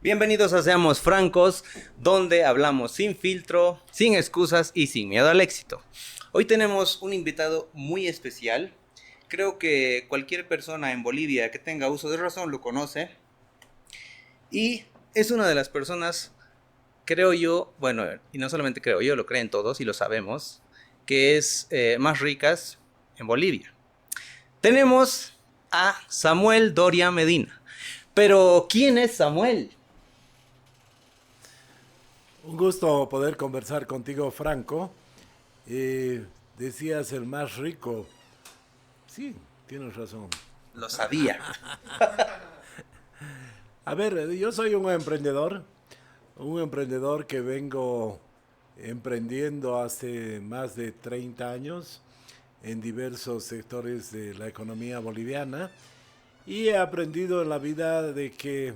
Bienvenidos a Seamos Francos, donde hablamos sin filtro, sin excusas y sin miedo al éxito. Hoy tenemos un invitado muy especial. Creo que cualquier persona en Bolivia que tenga uso de razón lo conoce. Y es una de las personas, creo yo, bueno, y no solamente creo yo, lo creen todos y lo sabemos, que es más ricas en Bolivia. Tenemos a Samuel Doria Medina. Pero, ¿quién es Samuel? Un gusto poder conversar contigo, Franco. Decías el más rico. Sí, tienes razón. Lo sabía. A ver, yo soy un emprendedor que vengo emprendiendo hace más de 30 años en diversos sectores de la economía boliviana y he aprendido en la vida de que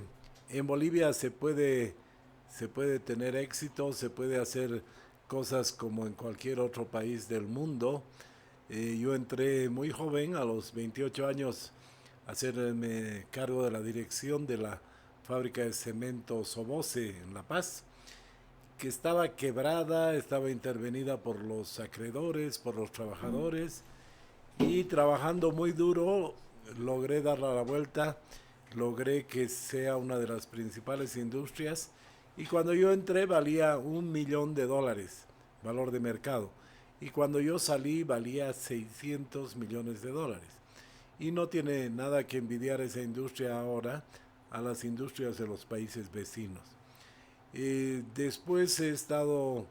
en Bolivia se puede tener éxito, se puede hacer cosas como en cualquier otro país del mundo. Yo entré muy joven, a los 28 años, a hacerme cargo de la dirección de la fábrica de cemento Soboce en La Paz, que estaba quebrada, estaba intervenida por los acreedores, por los trabajadores, y trabajando muy duro logré darle la vuelta, logré que sea una de las principales industrias y cuando yo entré valía $1 millón, valor de mercado, y cuando yo salí valía $600 millones. Y no tiene nada que envidiar esa industria ahora a las industrias de los países vecinos. Después he estado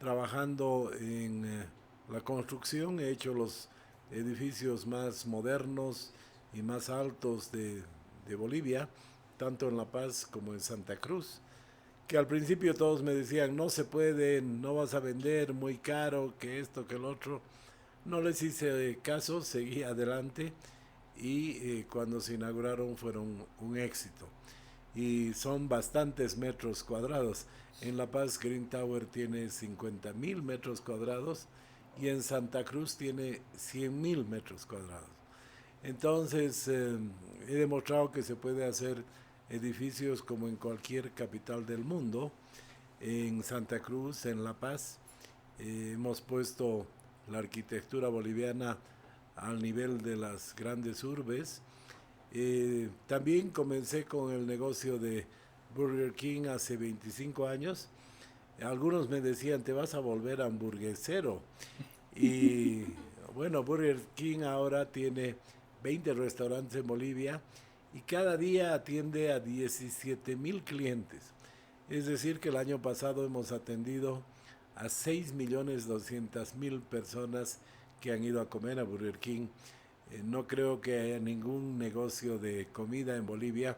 trabajando en la construcción, he hecho los edificios más modernos y más altos de Bolivia, tanto en La Paz como en Santa Cruz, que al principio todos me decían, no se puede, no vas a vender, muy caro, que esto, que el otro. No les hice caso, seguí adelante y cuando se inauguraron fueron un éxito. Y son bastantes metros cuadrados. En La Paz Green Tower tiene 50,000 metros cuadrados y en Santa Cruz tiene 100,000 metros cuadrados. Entonces, he demostrado que se puede hacer edificios como en cualquier capital del mundo. En Santa Cruz, en La Paz, hemos puesto la arquitectura boliviana al nivel de las grandes urbes. También comencé con el negocio de Burger King hace 25 años. Algunos me decían, te vas a volver hamburguesero. Y bueno, Burger King ahora tiene 20 restaurantes en Bolivia y cada día atiende a 17,000 clientes. Es decir, que el año pasado hemos atendido a 6,200,000 personas que han ido a comer a Burger King. No creo que haya ningún negocio de comida en Bolivia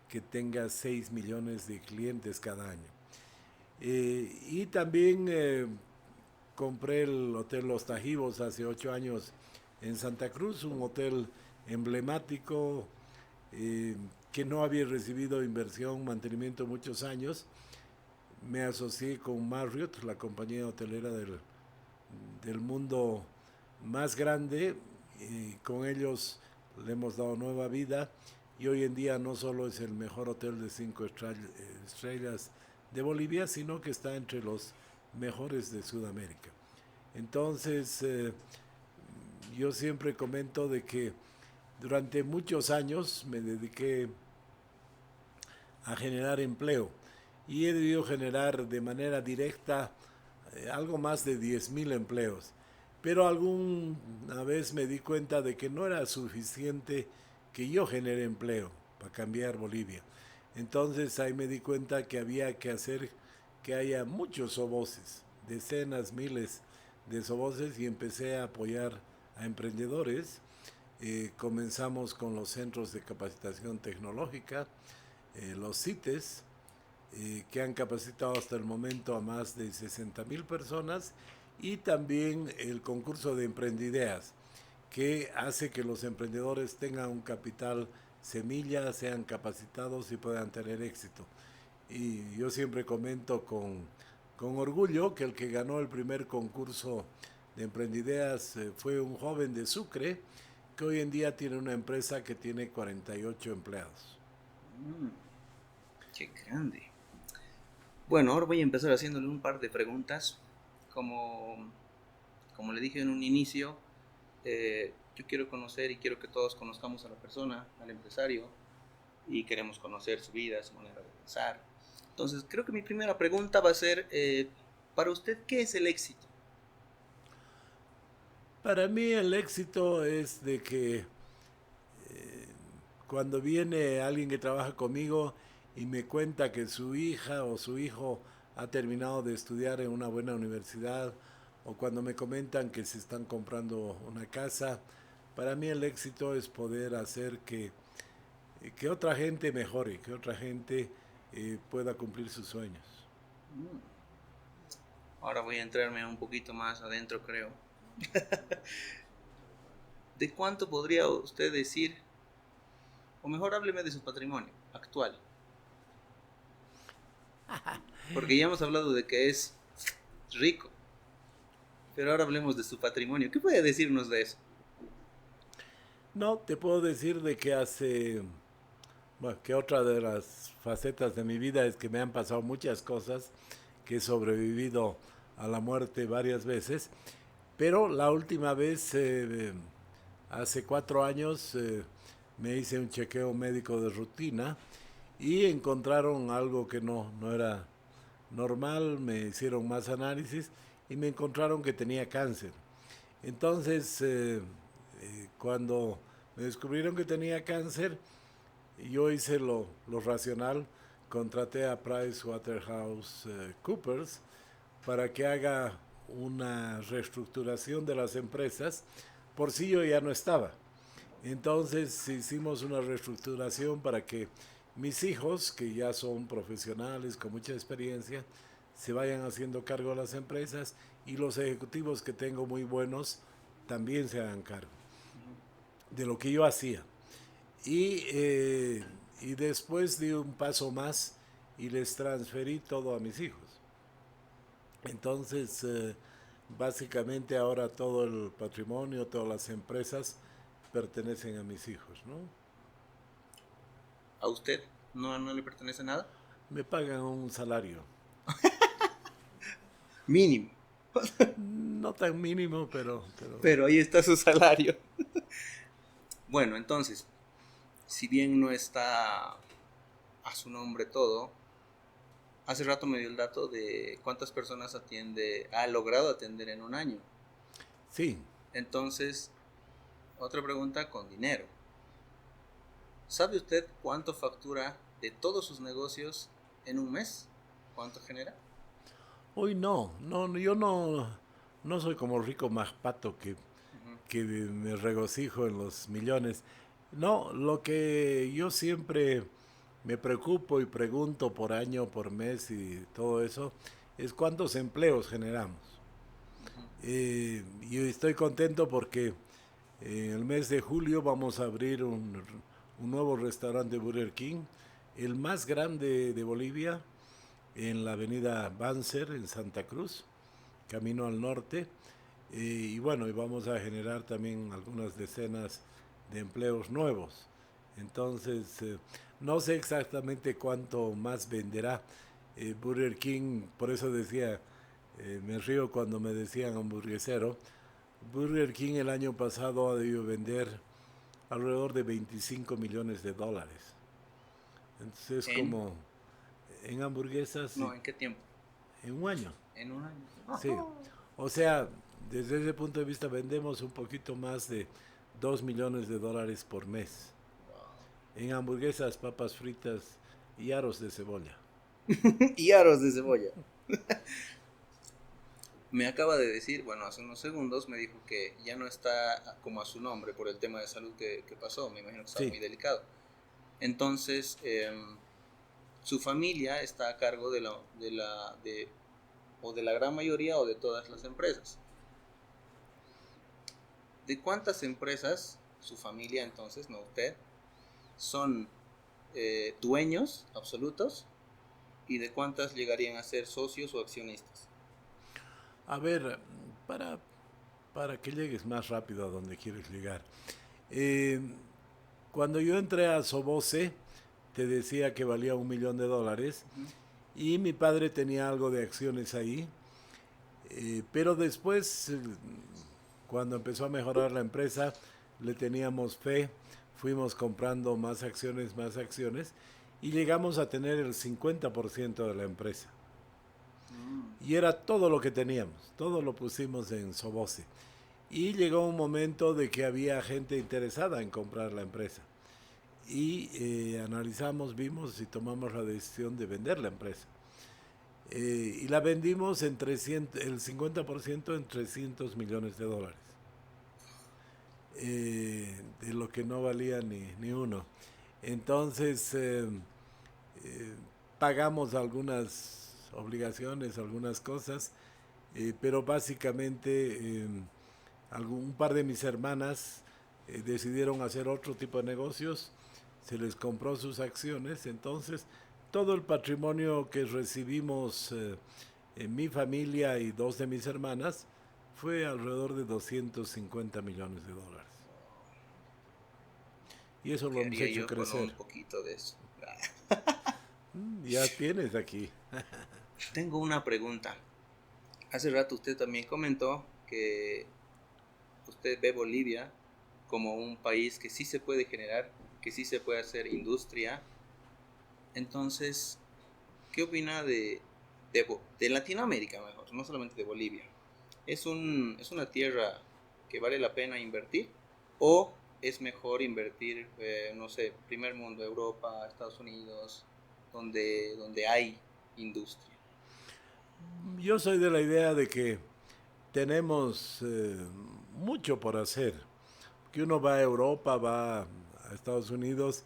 que tenga 6 millones de clientes cada año. Y también compré el Hotel Los Tajivos hace 8 años en Santa Cruz, un hotel emblemático eh, que no había recibido inversión, mantenimiento muchos años. Me asocié con Marriott, la compañía hotelera del mundo más grande, y con ellos le hemos dado nueva vida y hoy en día no solo es el mejor hotel de 5 estrellas de Bolivia, sino que está entre los mejores de Sudamérica. Entonces, yo siempre comento de que durante muchos años me dediqué a generar empleo y he debido generar de manera directa algo más de 10,000 empleos. Pero alguna vez me di cuenta de que no era suficiente que yo genere empleo para cambiar Bolivia. Entonces ahí me di cuenta que había que hacer que haya muchos soboces, decenas, miles de soboces, y empecé a apoyar a emprendedores. Comenzamos con los centros de capacitación tecnológica, los CITES, que han capacitado hasta el momento a más de 60,000 personas, y también el concurso de Emprendideas, que hace que los emprendedores tengan un capital semilla, sean capacitados y puedan tener éxito. Y yo siempre comento con orgullo que el que ganó el primer concurso de Emprendideas fue un joven de Sucre, que hoy en día tiene una empresa que tiene 48 empleados. Qué grande. Bueno, ahora voy a empezar haciéndole un par de preguntas. Como, como le dije en un inicio, yo quiero conocer y quiero que todos conozcamos a la persona, al empresario, y queremos conocer su vida, su manera de pensar. Entonces, creo que mi primera pregunta va a ser, para usted, ¿qué es el éxito? Para mí el éxito es de que cuando viene alguien que trabaja conmigo y me cuenta que su hija o su hijo ha terminado de estudiar en una buena universidad, o cuando me comentan que se están comprando una casa, para mí el éxito es poder hacer que otra gente mejore, que otra gente pueda cumplir sus sueños. Mm, Ahora voy a entrarme un poquito más adentro, creo. ¿De cuánto podría usted decir, o mejor hábleme de su patrimonio actual? Porque ya hemos hablado de que es rico, pero ahora hablemos de su patrimonio. ¿Qué puede decirnos de eso? No, te puedo decir de que bueno, que otra de las facetas de mi vida es que me han pasado muchas cosas, que he sobrevivido a la muerte varias veces, pero la última vez, hace 4 años, me hice un chequeo médico de rutina y encontraron algo que no era normal, me hicieron más análisis y me encontraron que tenía cáncer. Entonces, cuando me descubrieron que tenía cáncer, yo hice lo racional, contraté a PricewaterhouseCoopers para que haga una reestructuración de las empresas por si yo ya no estaba. Entonces hicimos una reestructuración para que mis hijos, que ya son profesionales con mucha experiencia, se vayan haciendo cargo de las empresas y los ejecutivos que tengo muy buenos también se hagan cargo de lo que yo hacía. Y después di un paso más y les transferí todo a mis hijos. Entonces, básicamente ahora todo el patrimonio, todas las empresas pertenecen a mis hijos, ¿no? ¿A usted no le pertenece nada? Me pagan un salario, Mínimo. no tan mínimo, pero Pero ahí está su salario. Bueno, entonces, si bien no está a su nombre todo, hace rato me dio el dato de cuántas personas ha logrado atender en un año. sí. Entonces, otra pregunta con dinero. ¿Sabe usted cuánto factura de todos sus negocios en un mes? ¿Cuánto genera? Hoy yo no soy como Rico Magpato Ujú. que me regocijo en los millones. No, lo que yo siempre me preocupo y pregunto por año, por mes y todo eso, es cuántos empleos generamos. Y estoy contento porque en el mes de julio vamos a abrir un nuevo restaurante Burger King, el más grande de Bolivia, en la avenida Banzer, en Santa Cruz, camino al norte. Y bueno, y vamos a generar también algunas decenas de empleos nuevos. Entonces, no sé exactamente cuánto más venderá Burger King, por eso decía, me río cuando me decían hamburguesero. Burger King el año pasado ha debido vender alrededor de 25 millones de dólares. Entonces es ¿En? como en hamburguesas No, ¿en qué tiempo? en un año. En un año. Sí. O sea, desde ese punto de vista vendemos un poquito más de 2 millones de dólares por mes. En hamburguesas, papas fritas y aros de cebolla. Y aros de cebolla. Me acaba de decir, bueno, hace unos segundos me dijo que ya no está como a su nombre por el tema de salud que pasó. Me imagino que estaba Sí, muy delicado. Entonces, su familia está a cargo o de la gran mayoría o de todas las empresas. ¿De cuántas empresas su familia entonces, no usted, son dueños absolutos y de cuántas llegarían a ser socios o accionistas? a ver, para, para que llegues más rápido a donde quieres llegar. Eh, Cuando yo entré a Soboce, te decía que valía $1.000.000 Ujú. y mi padre tenía algo de acciones ahí, pero después, cuando empezó a mejorar la empresa, le teníamos fe, fuimos comprando más acciones y llegamos a tener el 50% de la empresa. Mm. Y era todo lo que teníamos, todo lo pusimos en Soboce. Y llegó un momento de que había gente interesada en comprar la empresa. Y analizamos, vimos y tomamos la decisión de vender la empresa. Y la vendimos en 300, el 50% en $300 millones. De lo que no valía ni uno. Entonces, eh, pagamos algunas obligaciones, algunas cosas, pero básicamente un par de mis hermanas decidieron hacer otro tipo de negocios, se les compró sus acciones, entonces todo el patrimonio que recibimos en mi familia y dos de mis hermanas fue alrededor de $250 millones. Y eso lo ¿Qué hemos haría hecho yo con crecer. un poquito de eso? Ya tienes aquí. Tengo una pregunta. Hace rato usted también comentó que usted ve Bolivia como un país que sí se puede generar, que sí se puede hacer industria. Entonces, ¿qué opina de Latinoamérica mejor? No solamente de Bolivia. ¿Es una tierra que vale la pena invertir? ¿O es mejor invertir, no sé, primer mundo, Europa, Estados Unidos, donde hay industria? Yo soy de la idea de que tenemos mucho por hacer. Que uno va a Europa, va a Estados Unidos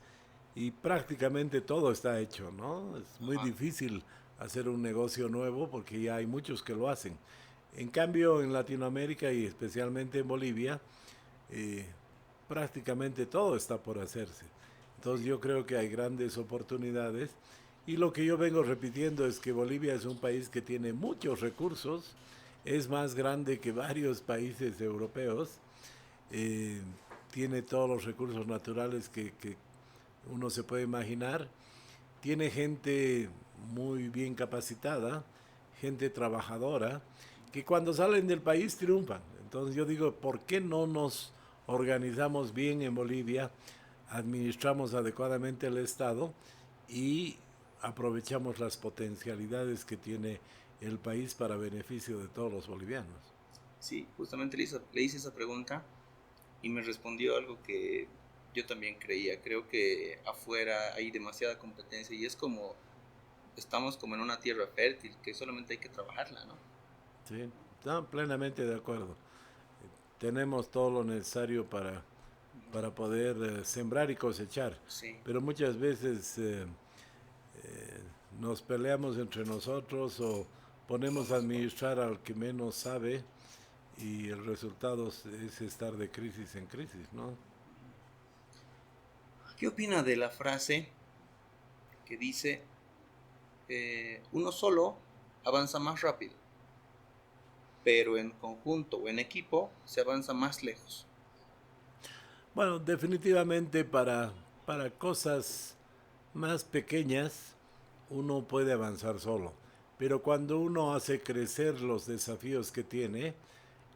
y prácticamente todo está hecho, ¿no? Es muy Ajá. difícil hacer un negocio nuevo porque ya hay muchos que lo hacen. En cambio, en Latinoamérica y especialmente en Bolivia, eh, prácticamente todo está por hacerse. Entonces Sí. yo creo que hay grandes oportunidades y lo que yo vengo repitiendo es que Bolivia es un país que tiene muchos recursos, es más grande que varios países europeos, eh, tiene todos los recursos naturales que uno se puede imaginar, tiene gente muy bien capacitada, gente trabajadora, que cuando salen del país triunfan. Entonces yo digo, ¿por qué no nos organizamos bien en Bolivia, administramos adecuadamente el Estado y aprovechamos las potencialidades que tiene el país para beneficio de todos los bolivianos? Sí, justamente le hice esa pregunta y me respondió algo que yo también creía. Creo que afuera hay demasiada competencia y es como, estamos como en una tierra fértil, que solamente hay que trabajarla, ¿no? Sí, no, plenamente de acuerdo. Tenemos todo lo necesario Ujú. para poder sembrar y cosechar, Sí, pero muchas veces nos peleamos entre nosotros o ponemos a somos como... administrar al que menos sabe y el resultado es estar de crisis en crisis, ¿no? ¿Qué opina de la frase que dice, uno solo avanza más rápido, pero en conjunto o en equipo se avanza más lejos? Bueno, definitivamente para cosas más pequeñas uno puede avanzar solo, pero cuando uno hace crecer los desafíos que tiene,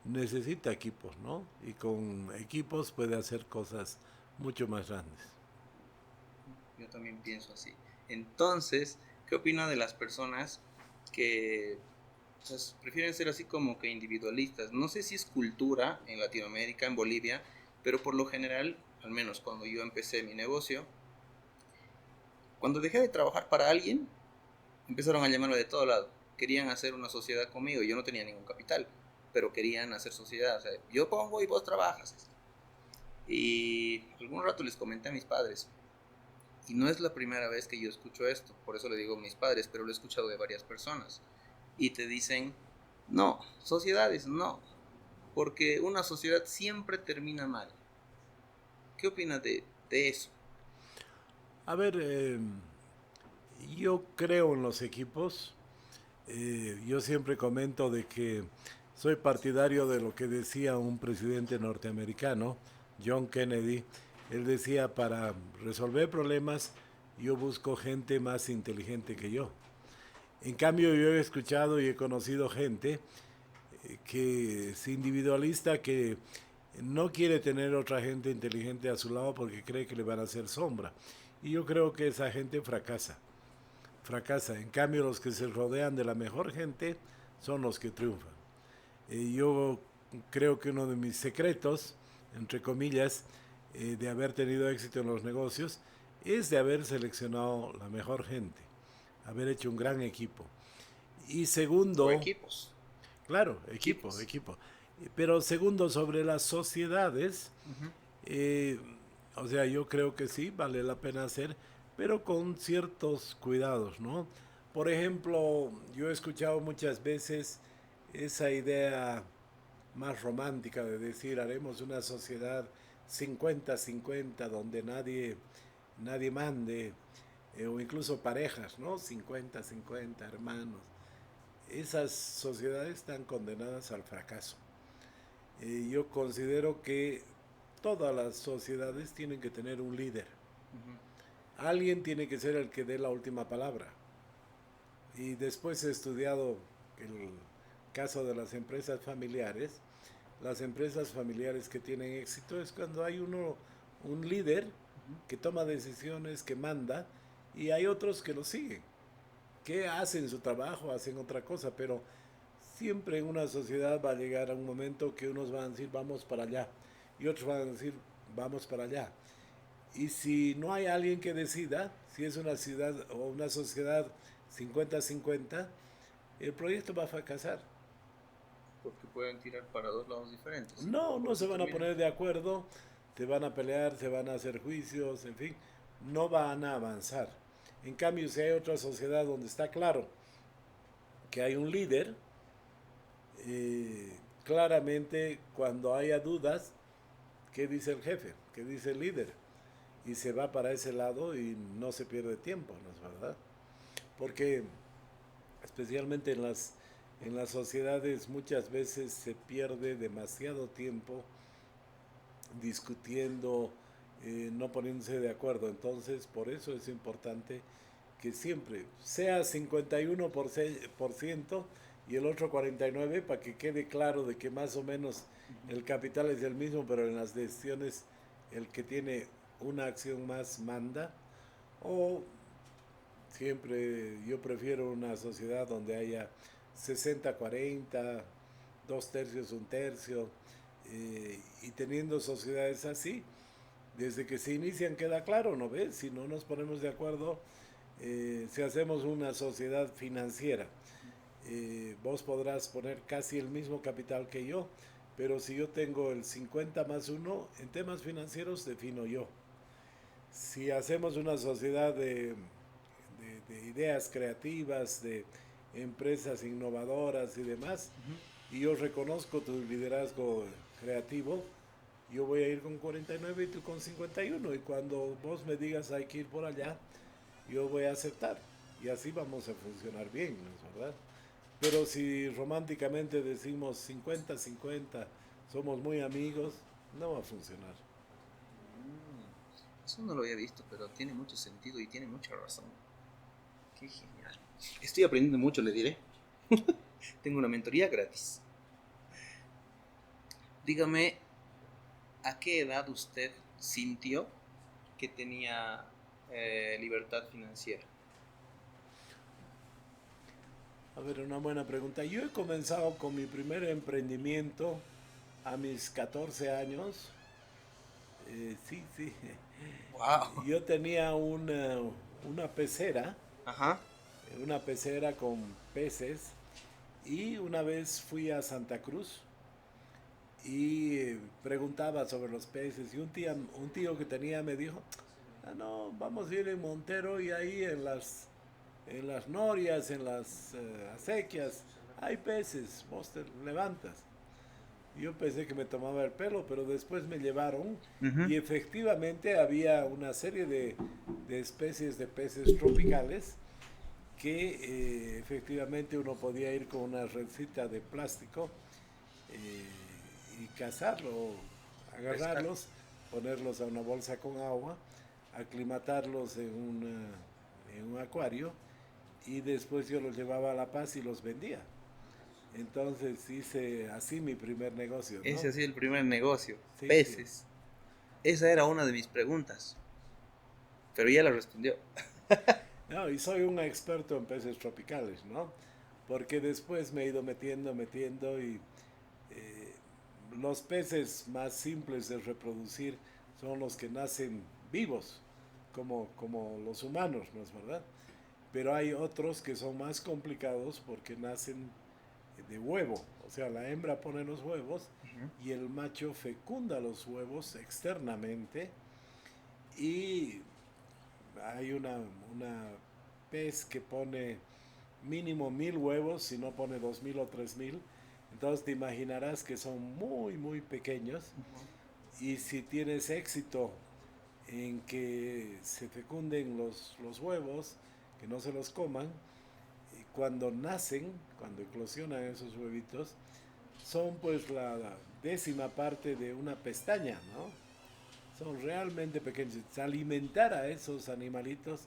necesita equipos, ¿no? Y con equipos puede hacer cosas mucho más grandes. Yo también pienso así. Entonces, ¿qué opina de las personas que pues, prefieren ser así como que individualistas? No sé si es cultura en Latinoamérica, en Bolivia, pero por lo general, al menos cuando yo empecé mi negocio, cuando dejé de trabajar para alguien, empezaron a llamarme de todo lado. Querían hacer una sociedad conmigo. Yo no tenía ningún capital, pero querían hacer sociedad. O sea, yo pongo y vos trabajas. Y algún rato les comenté a mis padres. Y no es la primera vez que yo escucho esto. Por eso le digo a mis padres, pero lo he escuchado de varias personas. Y te dicen, no, sociedades, no. Porque una sociedad siempre termina mal. ¿Qué opinas de eso? A ver, yo creo en los equipos. Yo siempre comento de que soy partidario de lo que decía un presidente norteamericano, John Kennedy. Él decía, para resolver problemas yo busco gente más inteligente que yo. En cambio, yo he escuchado y he conocido gente que es individualista, que no quiere tener otra gente inteligente a su lado porque cree que le van a hacer sombra. Y yo creo que esa gente fracasa. En cambio, los que se rodean de la mejor gente son los que triunfan. Yo creo que uno de mis secretos, entre comillas, de haber tenido éxito en los negocios, es de haber seleccionado la mejor gente, haber hecho un gran equipo. Y O segundo, equipos. claro, Equipos. equipo. Pero segundo, sobre las sociedades, Ujú. eh, o sea, yo creo que sí, vale la pena hacer, pero con ciertos cuidados, ¿no? Por ejemplo, yo he escuchado muchas veces esa idea más romántica de decir, haremos una sociedad 50-50 donde nadie mande, o incluso parejas, ¿no? 50-50 hermanos. Esas sociedades están condenadas al fracaso. Yo considero que todas las sociedades tienen que tener un líder. Ujú. Alguien tiene que ser el que dé la última palabra. Y después he estudiado el caso de las empresas familiares. Las empresas familiares que tienen éxito es cuando hay un líder que toma decisiones, que manda, y hay otros que lo siguen, que hacen su trabajo, hacen otra cosa, pero siempre en una sociedad va a llegar a un momento que unos van a decir vamos para allá y otros van a decir vamos para allá. Y si no hay alguien que decida, si es una ciudad o una sociedad 50-50, el proyecto va a fracasar. Porque pueden tirar para dos lados diferentes. No, Por no se eso van a terminan. poner de acuerdo, se van a pelear, se van a hacer juicios, en fin, no van a avanzar. En cambio, si hay otra sociedad donde está claro que hay un líder, claramente cuando haya dudas, ¿qué dice el jefe? ¿Qué dice el líder? Y se va para ese lado y no se pierde tiempo, ¿no es verdad? Porque especialmente en las sociedades muchas veces se pierde demasiado tiempo discutiendo, no poniéndose de acuerdo. Entonces, por eso es importante que siempre sea 51% y el otro 49% para que quede claro de que más o menos el capital es el mismo, pero en las decisiones el que tiene una acción más manda. O siempre yo prefiero una sociedad donde haya 60-40, dos tercios, un tercio, y teniendo sociedades así, desde que se inician queda claro, ¿no ves? Si no nos ponemos de acuerdo, si hacemos una sociedad financiera, vos podrás poner casi el mismo capital que yo, pero si yo tengo el 50+1, en temas financieros defino yo. Si hacemos una sociedad de ideas creativas, de empresas innovadoras y demás, Ujú. y yo reconozco tu liderazgo creativo, yo voy a ir con 49 y tú con 51, y cuando vos me digas hay que ir por allá, yo voy a aceptar, y así vamos a funcionar bien, ¿no es verdad? Pero si románticamente decimos 50-50, somos muy amigos, no va a funcionar. Eso no lo había visto, pero tiene mucho sentido y tiene mucha razón. Qué genial. Estoy aprendiendo mucho, le diré. Tengo una mentoría gratis. Dígame, ¿a qué edad usted sintió que tenía libertad financiera? A ver, una buena pregunta. Yo he comenzado con mi primer emprendimiento a mis 14 años. Sí, sí. Wow. Yo tenía una pecera, Ajá. una pecera con peces, y una vez fui a Santa Cruz y preguntaba sobre los peces, y un tío que tenía me dijo, ah, no, vamos a ir en Montero y ahí en las norias, en las acequias, hay peces, vos te levantas. Yo pensé que me tomaba el pelo, pero después me llevaron Ujú. y efectivamente había una serie de especies de peces tropicales que efectivamente uno podía ir con una redcita de plástico, y cazarlo, Pescar. agarrarlos, ponerlos a una bolsa con agua, aclimatarlos en un acuario y después yo los llevaba a La Paz y los vendía. Entonces hice así mi primer negocio, ¿no? Ese ha sido el primer negocio, Sí, sí. peces. Esa era una de mis preguntas, pero ya la respondió. No, y soy un experto en peces tropicales, ¿no? Porque después me he ido metiendo y eh, los peces más simples de reproducir son los que nacen vivos, como los humanos, ¿no es verdad? Pero hay otros que son más complicados porque nacen de huevo, o sea, la hembra pone los huevos Ujú. y el macho fecunda los huevos externamente y hay una pez que pone mínimo 1000 huevos, si no pone 2000 o 3000, entonces te imaginarás que son muy pequeños y si tienes éxito en que se fecunden los huevos, que no se los coman, y cuando nacen, cuando eclosionan esos huevitos, son pues la décima parte de una pestaña, ¿no? Son realmente pequeños. Alimentar a esos animalitos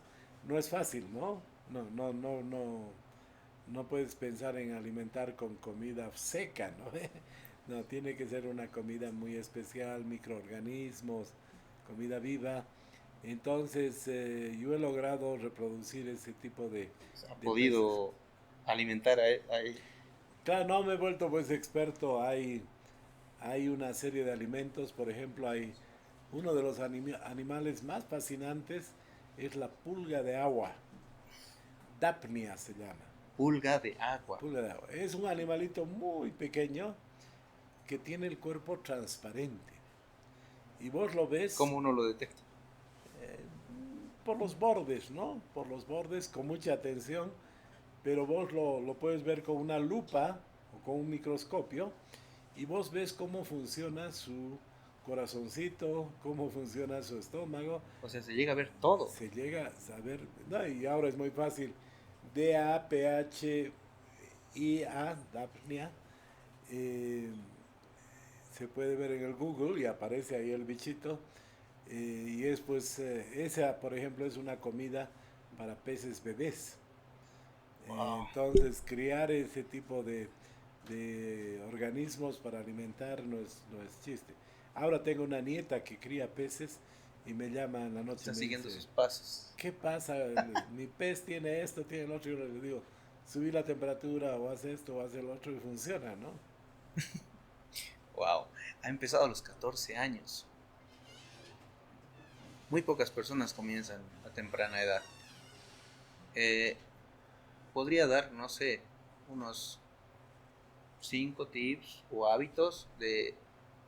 no es fácil, ¿no? No puedes pensar en alimentar con comida seca, ¿no? No, tiene que ser una comida muy especial, microorganismos, comida viva. Entonces, yo he logrado reproducir ese tipo Ha de peces. podido alimentar a ella. Claro, no me he vuelto pues experto. Hay una serie de alimentos, por ejemplo, hay uno de los animales más fascinantes es la pulga de agua. Dapnia se llama. Pulga de agua. Pulga de agua. Es un animalito muy pequeño que tiene el cuerpo transparente. Y vos lo ves ¿Cómo uno lo detecta? por los bordes, ¿no? Por los bordes con mucha atención, pero vos lo puedes ver con una lupa o con un microscopio y vos ves cómo funciona su corazoncito, cómo funciona su estómago, O sea, se llega a ver todo. se llega a saber, no, y ahora es muy fácil, DAPHIA, Dapnia, eh, se puede ver en el Google y aparece ahí el bichito, y es pues, esa por ejemplo es una comida para peces bebés. Wow. Entonces, criar ese tipo de organismos para alimentar no es chiste. Ahora tengo una nieta que cría peces y me llama en la noche y Está me siguiendo dice, sus pasos. ¿qué pasa? Mi pez tiene esto, tiene el otro. Yo le digo, subí la temperatura o haz esto o haz el otro y funciona, ¿no? Wow. Ha empezado a los 14 años. Muy pocas personas comienzan a temprana edad. Eh, Podría dar, no sé, unos 5 tips o hábitos de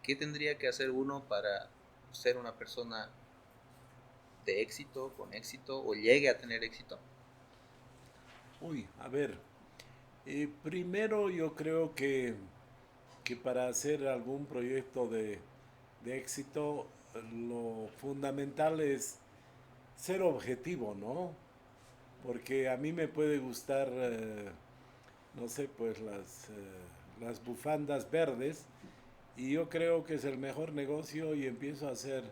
qué tendría que hacer uno para ser una persona de éxito, con éxito o llegue a tener éxito. Uy, a ver, primero yo creo que para hacer algún proyecto de éxito, lo fundamental es ser objetivo, ¿no? Porque a mí me puede gustar, no sé, pues las bufandas verdes y yo creo que es el mejor negocio y empiezo a hacer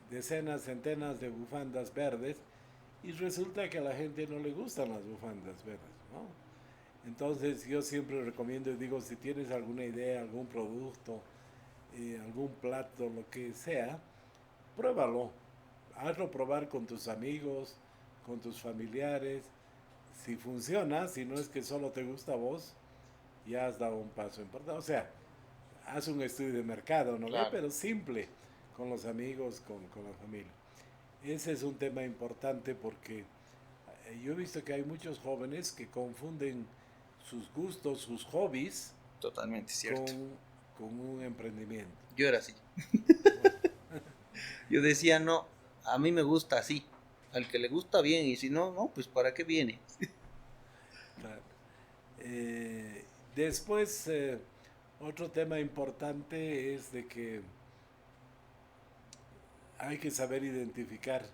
decenas, centenas de bufandas verdes y resulta que a la gente no le gustan las bufandas verdes, ¿no? Entonces yo siempre recomiendo y digo, si tienes alguna idea, algún producto, algún plato, lo que sea, pruébalo. Hazlo probar con tus amigos, con tus familiares. Si funciona, si no es que solo te gusta a vos, ya has dado un paso importante. O sea, haz un estudio de mercado, ¿no ve? Claro. Pero simple, con los amigos, con la familia. Ese es un tema importante porque yo he visto que hay muchos jóvenes que confunden sus gustos, sus hobbies, Totalmente cierto. con, con un emprendimiento. Yo era así. Bueno, Yo decía, no, a mí me gusta así. Al que le gusta bien y si no, no, pues ¿para qué viene? claro. Después, otro tema importante es de que hay que saber identificar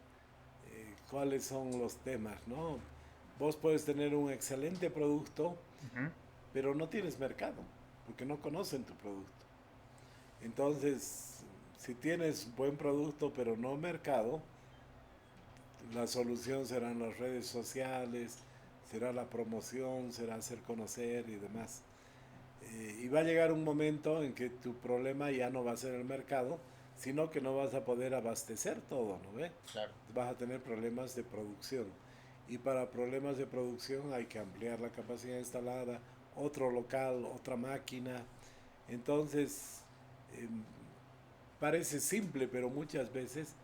cuáles son los temas, ¿no? Vos puedes tener un excelente producto, Ujú. pero no tienes mercado, porque no conocen tu producto. Entonces, Si tienes buen producto pero no mercado, la solución serán las redes sociales, será la promoción, será hacer conocer y demás. Y va a llegar un momento en que tu problema ya no va a ser el mercado, sino que no vas a poder abastecer todo, ¿no ve? Claro. Vas a tener problemas de producción. Y para problemas de producción hay que ampliar la capacidad instalada, otro local, otra máquina. Entonces, eh, parece simple, pero muchas veces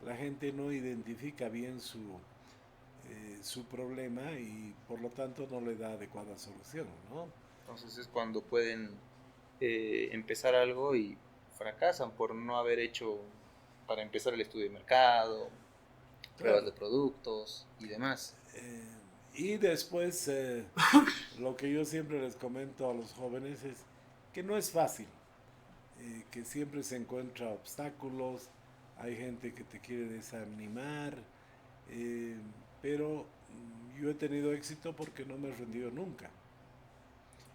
la gente no identifica bien su problema y por lo tanto no le da adecuada solución, ¿no? Entonces es cuando pueden empezar algo y fracasan por no haber hecho para empezar el estudio de mercado, pruebas Claro. de productos y demás. Y después, lo que yo siempre les comento a los jóvenes es que no es fácil, que siempre se encuentra obstáculos, hay gente que te quiere desanimar, eh, pero yo he tenido éxito porque no me he rendido nunca.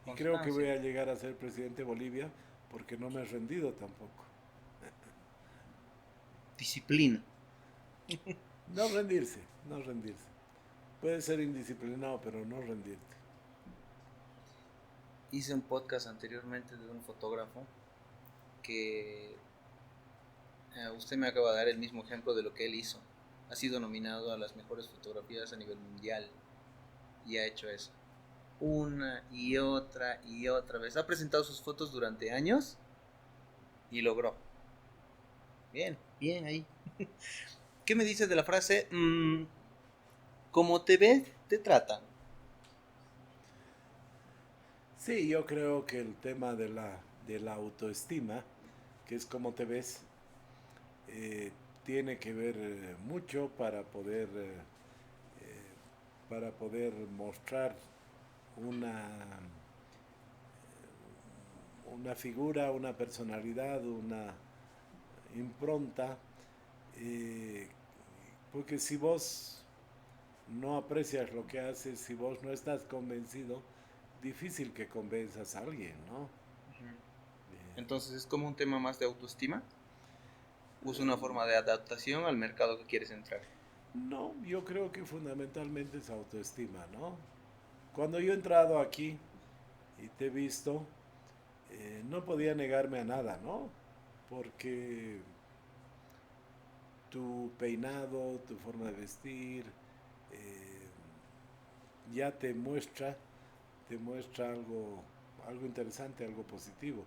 Y creo que Constancia, voy a llegar a ser presidente de Bolivia porque no me he rendido tampoco. disciplina. No rendirse, no rendirse. Puedes ser indisciplinado, pero no rendirte. Hice un podcast anteriormente de un fotógrafo que usted me acaba de dar el mismo ejemplo de lo que él hizo. Ha sido nominado a las mejores fotografías a nivel mundial y ha hecho eso. Una y otra vez. Ha presentado sus fotos durante años y logró. Bien, bien ahí. ¿Qué me dices de la frase? Como te ves, te tratan. Sí, yo creo que el tema de la autoestima, que es cómo te ves, tiene que ver mucho para poder mostrar una, una figura, una personalidad, una impronta, eh, porque si vos no aprecias lo que haces, si vos no estás convencido, difícil que convenzas a alguien, ¿no? Entonces es como un tema más de autoestima. Usa una forma de adaptación al mercado que quieres entrar. No, yo creo que fundamentalmente es autoestima, ¿no? Cuando yo he entrado aquí y te he visto, no podía negarme a nada, ¿no? Porque tu peinado, tu forma de vestir, eh, ya te muestra algo interesante, algo positivo.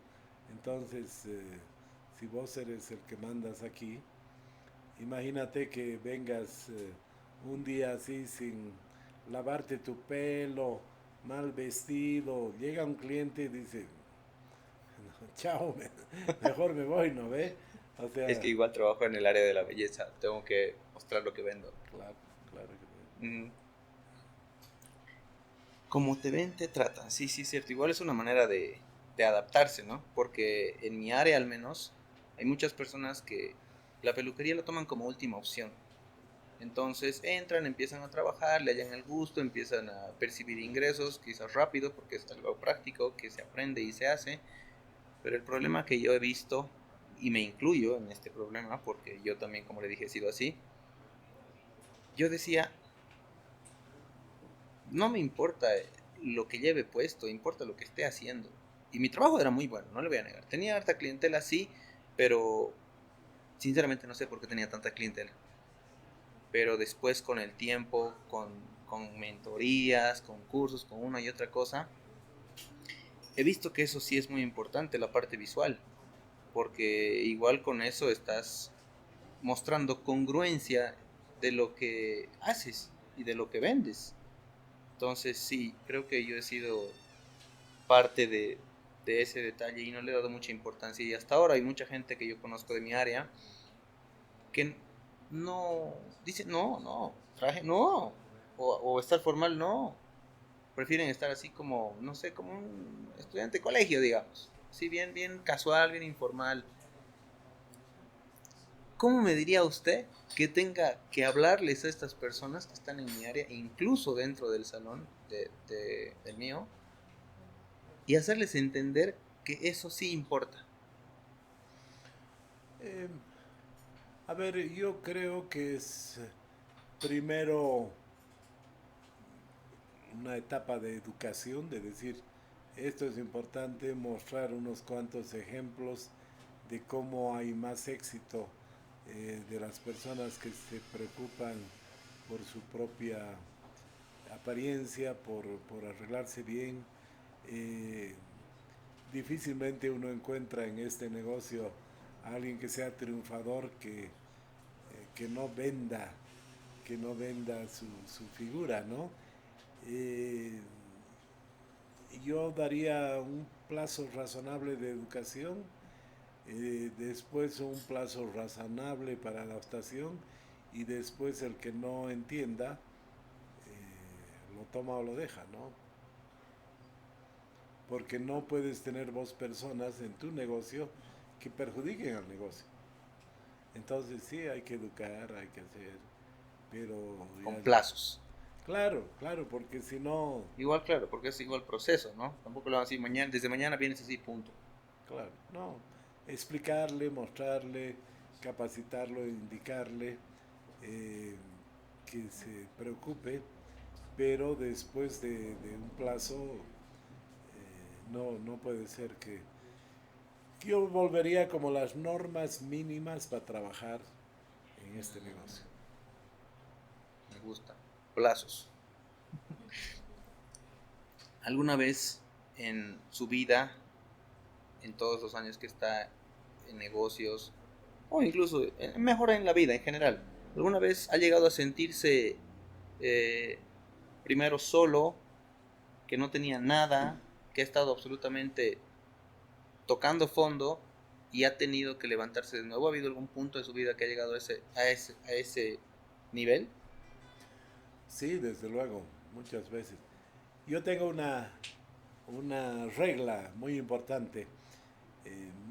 Entonces, si vos eres el que mandas aquí, imagínate que vengas un día así sin lavarte tu pelo, mal vestido, llega un cliente y dice, chao, mejor me voy, ¿no ve? O Es sea, que igual trabajo en el área de la belleza. Tengo que mostrar lo que vendo. claro, claro que Mm, Como te ven, te tratan. Sí, sí, es cierto. Igual es una manera de adaptarse, ¿no? Porque en mi área al menos hay muchas personas que la peluquería lo toman como última opción. Entonces entran, empiezan a trabajar, le hallan el gusto, empiezan a percibir ingresos, quizás rápido, porque es algo práctico que se aprende y se hace. Pero el problema que yo he visto, y me incluyo en este problema, porque yo también, como le dije, he sido así, yo decía, no me importa lo que lleve puesto, importa lo que esté haciendo. Y mi trabajo era muy bueno, no le voy a negar. Tenía harta clientela, sí, pero sinceramente no sé por qué tenía tanta clientela. Pero después con el tiempo, con mentorías, con cursos, con una y otra cosa, he visto que eso sí es muy importante, la parte visual, porque igual con eso estás mostrando congruencia de lo que haces y de lo que vendes. Entonces sí, creo que yo he sido parte de ese detalle y no le he dado mucha importancia. Y hasta ahora hay mucha gente que yo conozco de mi área que no dice, no, no, traje, no, o estar formal, no. Prefieren estar así como, no sé, como un estudiante de colegio, digamos. Sí, bien, bien casual, bien informal. ¿Cómo me diría usted que tenga que hablarles a estas personas que están en mi área, e incluso dentro del salón del mío, y hacerles entender que eso sí importa? Eh, a ver, yo creo que es primero una etapa de educación, de decir, esto es importante, mostrar unos cuantos ejemplos de cómo hay más éxito de las personas que se preocupan por su propia apariencia, por arreglarse bien. Eh, Difícilmente uno encuentra en este negocio a alguien que sea triunfador, que no venda, que no venda su figura, ¿no? Eh, yo daría un plazo razonable de educación, después un plazo razonable para adaptación y después el que no entienda lo toma o lo deja, ¿no? Porque no puedes tener vos personas en tu negocio que perjudiquen al negocio. Entonces sí, hay que educar, hay que hacer, pero Con ya, plazos. claro, claro, porque si no, Igual, claro, porque es igual proceso, ¿no? Tampoco lo van a decir mañana, desde mañana vienes así, punto. claro, no, explicarle, mostrarle, capacitarlo, indicarle, eh, que se preocupe, pero después de un plazo no puede ser que... Yo volvería como las normas mínimas para trabajar en este negocio. Me gusta. Plazos. ¿Alguna vez en su vida, en todos los años que está en negocios, o incluso mejor en la vida en general, alguna vez ha llegado a sentirse eh, primero solo, que no tenía nada, que ha estado absolutamente tocando fondo y ha tenido que levantarse de nuevo? ¿Ha habido algún punto de su vida que ha llegado a ese nivel? Sí, desde luego, muchas veces. Yo tengo una regla muy importante.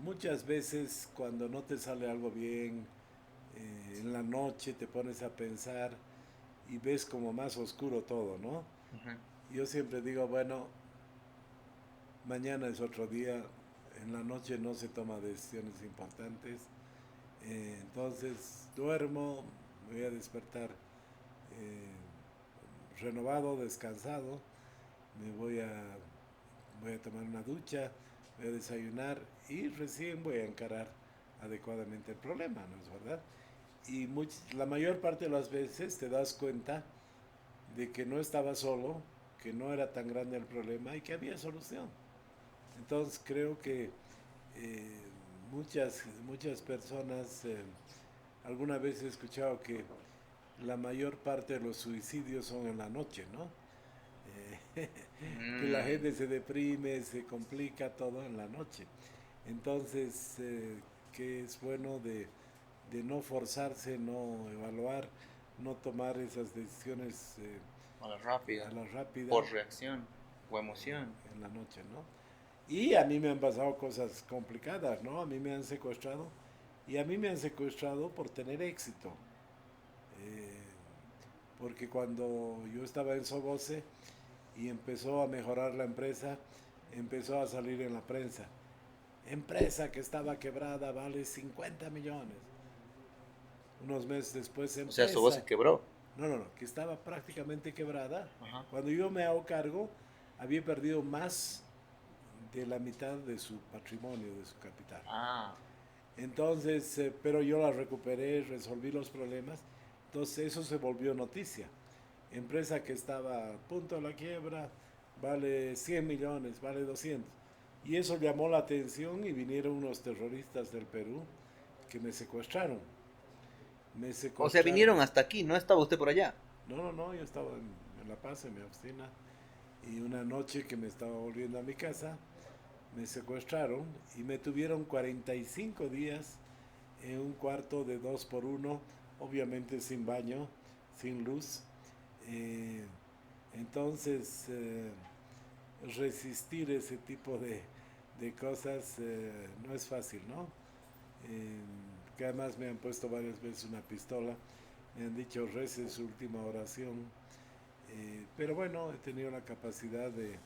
Muchas veces cuando no te sale algo bien, en la noche te pones a pensar y ves como más oscuro todo, ¿no? Ujú. Yo siempre digo, bueno, mañana es otro día, en la noche no se toman decisiones importantes, entonces duermo, voy a despertar renovado, descansado, me voy a tomar una ducha, voy a desayunar y recién voy a encarar adecuadamente el problema, ¿no es verdad? Y la mayor parte de las veces te das cuenta de que no estaba solo, que no era tan grande el problema y que había solución. Entonces creo que eh, muchas personas, alguna vez he escuchado que la mayor parte de los suicidios son en la noche, ¿no? Que la Mm, gente se deprime, se complica todo en la noche. Entonces, que es bueno de no forzarse, no evaluar, no tomar esas decisiones a la rápida, a la rápida por reacción o emoción. en la noche, ¿no? Y a mí me han pasado cosas complicadas, ¿no? A mí me han secuestrado y a mí me han secuestrado por tener éxito. Eh, Porque cuando yo estaba en Soboce y empezó a mejorar la empresa, empezó a salir en la prensa. Empresa que estaba quebrada vale 50 millones. Unos meses después, O sea, su voz se empresa, quebró. no, que estaba prácticamente quebrada. Ajá. Cuando yo me hago cargo, había perdido más de la mitad de su patrimonio, de su capital. Ah, Entonces, pero yo la recuperé, resolví los problemas. Entonces eso se volvió noticia. Empresa que estaba a punto de la quiebra, vale 100 millones, vale 200. Y eso llamó la atención y vinieron unos terroristas del Perú que me secuestraron. Me o sea, secuestraron. vinieron hasta aquí, no estaba usted por allá. No, yo estaba en La Paz, en mi oficina. Y una noche que me estaba volviendo a mi casa, me secuestraron y me tuvieron 45 días en un cuarto de 2 por uno, obviamente sin baño, sin luz. Eh, entonces, resistir ese tipo de cosas no es fácil, ¿no? Que además me han puesto varias veces una pistola, me han dicho rece su última oración, pero bueno, he tenido la capacidad de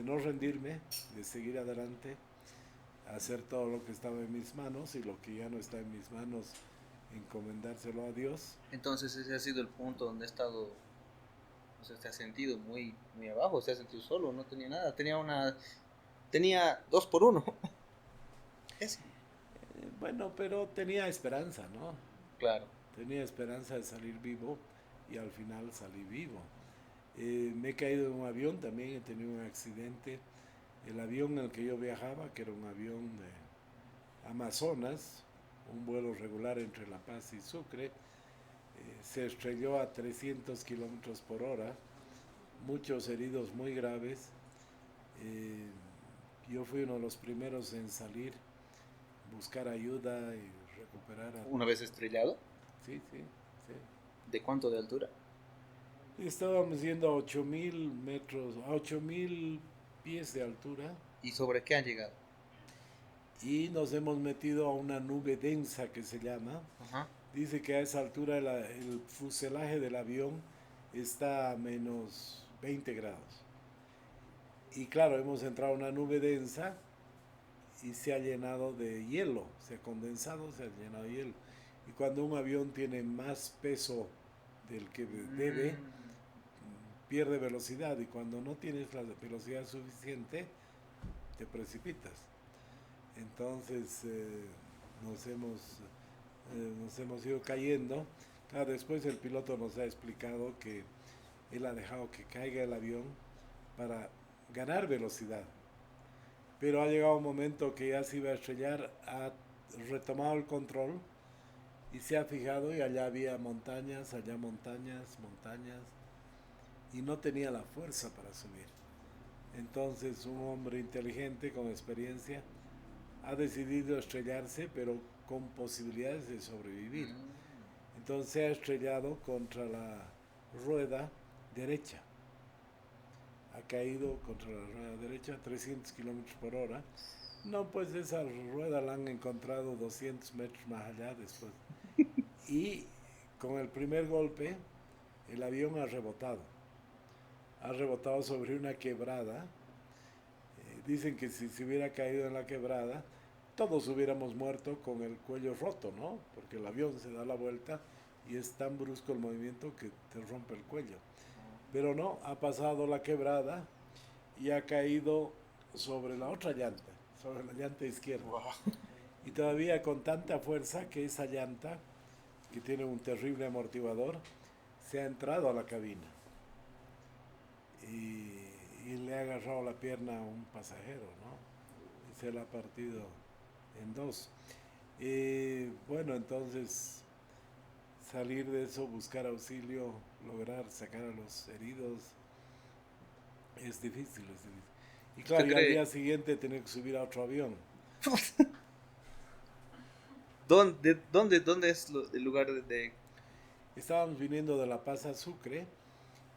no rendirme, de seguir adelante, hacer todo lo que estaba en mis manos y lo que ya no está en mis manos, encomendárselo a Dios. Entonces ese ha sido el punto donde ha estado, o sea, te has sentido muy, muy abajo, te has sentido solo, no tenía nada, tenía 2 por 1. Eso. Bueno, pero tenía esperanza, ¿no? Claro. Tenía esperanza de salir vivo y al final salí vivo. Me he caído en un avión también, he tenido un accidente. El avión en el que yo viajaba, que era un avión de Amazonas, un vuelo regular entre La Paz y Sucre, se estrelló a 300 kilómetros por hora, muchos heridos muy graves. Eh, yo fui uno de los primeros en salir, buscar ayuda y recuperar a... Una vez estrellado, Sí, sí, sí. ¿de cuánto de altura? Estábamos yendo a 8000 metros, a 8000 pies de altura ¿Y sobre qué han llegado? y nos hemos metido a una nube densa que se llama. Ajá. Dice que a esa altura el fuselaje del avión está a menos 20 grados. Y claro, hemos entrado a una nube densa y se ha llenado de hielo, se ha condensado, se ha llenado de hielo. Y cuando un avión tiene más peso del que debe, pierde velocidad y cuando no tienes la velocidad suficiente, te precipitas. Entonces nos hemos ido cayendo. Claro, después el piloto nos ha explicado que él ha dejado que caiga el avión para ganar velocidad. Pero ha llegado un momento que ya se iba a estrellar, ha retomado el control y se ha fijado y allá había montañas, allá montañas, montañas y no tenía la fuerza para subir. Entonces un hombre inteligente con experiencia ha decidido estrellarse, pero con posibilidades de sobrevivir. Entonces se ha estrellado contra la rueda derecha. Ha caído contra la rueda derecha a 300 kilómetros por hora. No, pues esa rueda la han encontrado 200 metros más allá después. Y con el primer golpe, el avión ha rebotado. Ha rebotado sobre una quebrada. Dicen que si se hubiera caído en la quebrada, todos hubiéramos muerto con el cuello roto, ¿no? Porque el avión se da la vuelta y es tan brusco el movimiento que te rompe el cuello. Pero no, ha pasado la quebrada y ha caído sobre la otra llanta, sobre la llanta izquierda. Wow. Y todavía con tanta fuerza que esa llanta, que tiene un terrible amortiguador, se ha entrado a la cabina. Y le ha agarrado la pierna a un pasajero, ¿no? Y se la ha partido en dos. Bueno, entonces salir de eso, buscar auxilio, lograr sacar a los heridos, es difícil, es difícil. Y claro, y al día siguiente tener que subir a otro avión. ¿Dónde es el lugar de... Estábamos viniendo de La Paz a Sucre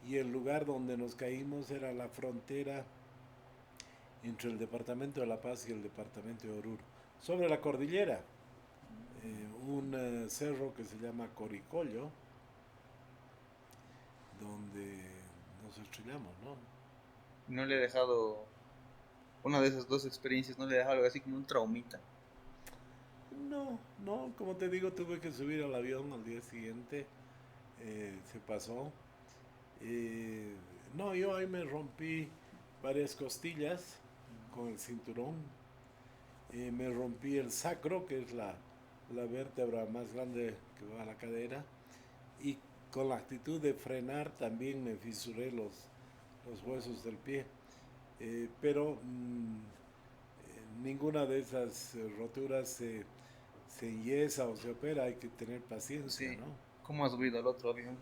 y el lugar donde nos caímos era la frontera entre el departamento de La Paz y el departamento de Oruro, sobre la cordillera, un cerro que se llama Coricollo, donde nos estrellamos, ¿no? No le he dejado, una de esas dos experiencias, no le he dejado algo así como un traumita? No, no, como te digo, tuve que subir al avión al día siguiente, se pasó. No, yo ahí me rompí varias costillas con el cinturón, me rompí el sacro, que es la vértebra más grande que va a la cadera, y con la actitud de frenar también me fisuré los huesos del pie. Pero ninguna de esas roturas se enyesa o se opera, hay que tener paciencia, Sí. ¿no? ¿Cómo has subido al otro avión?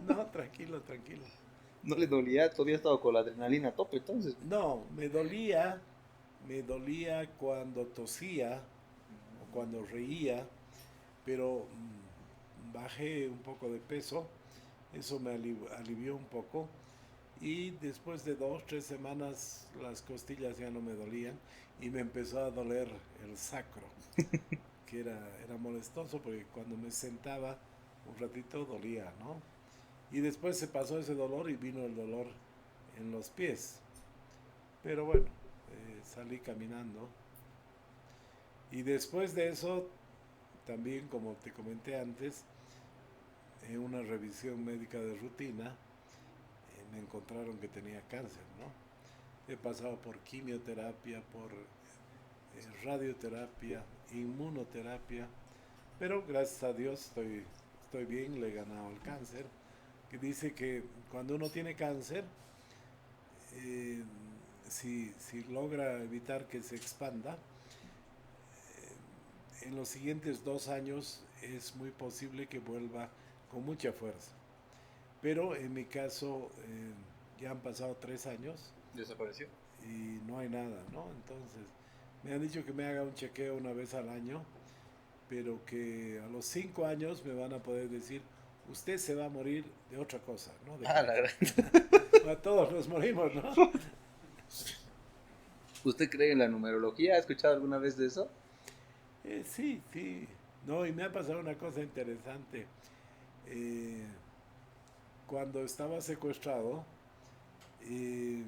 No, tranquilo, tranquilo. ¿No le dolía? Todavía estaba con la adrenalina a tope, entonces. No, me dolía cuando tosía o cuando reía, pero bajé un poco de peso, eso me alivió un poco y después de 2, 3 semanas las costillas ya no me dolían y me empezó a doler el sacro, que era molestoso porque cuando me sentaba un ratito dolía, ¿no? Y después se pasó ese dolor y vino el dolor en los pies. Pero bueno, salí caminando. Y después de eso, también como te comenté antes, en una revisión médica de rutina, me encontraron que tenía cáncer, ¿no? He pasado por quimioterapia, por radioterapia, inmunoterapia, pero gracias a Dios estoy bien, le he ganado el cáncer, que dice que cuando uno tiene cáncer, eh, si logra evitar que se expanda, en los siguientes 2 años es muy posible que vuelva con mucha fuerza. Pero en mi caso ya han pasado 3 años. ¿Desapareció? Y no hay nada, ¿no? Entonces, me han dicho que me haga un chequeo una vez al año, pero que a los 5 años me van a poder decir, usted se va a morir de otra cosa, ¿no? De Ah, la gran. a todos nos morimos, ¿no? ¿Usted cree en la numerología? ¿Ha escuchado alguna vez de eso? Sí, sí. No, y me ha pasado una cosa interesante. Eh, Cuando estaba secuestrado, eh,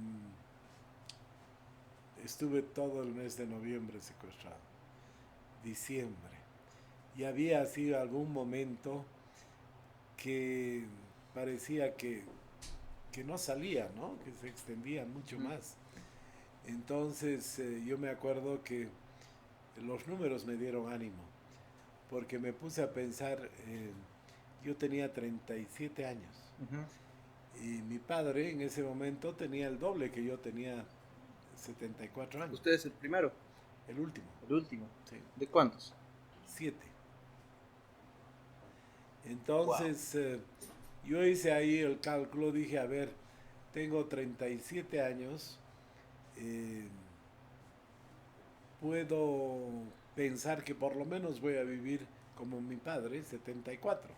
estuve todo el mes de noviembre secuestrado, diciembre. Y había así algún momento que parecía que no salía, ¿no? Que se extendía mucho más. Entonces yo me acuerdo que los números me dieron ánimo, porque me puse a pensar, yo tenía 37 años y mi padre en ese momento tenía el doble que yo, tenía 74 años. ¿Usted es el primero? El último. ¿El último? Sí. ¿De cuántos? 7. Entonces yo hice ahí el cálculo, dije, a ver, tengo 37 años, eh, puedo pensar que por lo menos voy a vivir como mi padre, 74.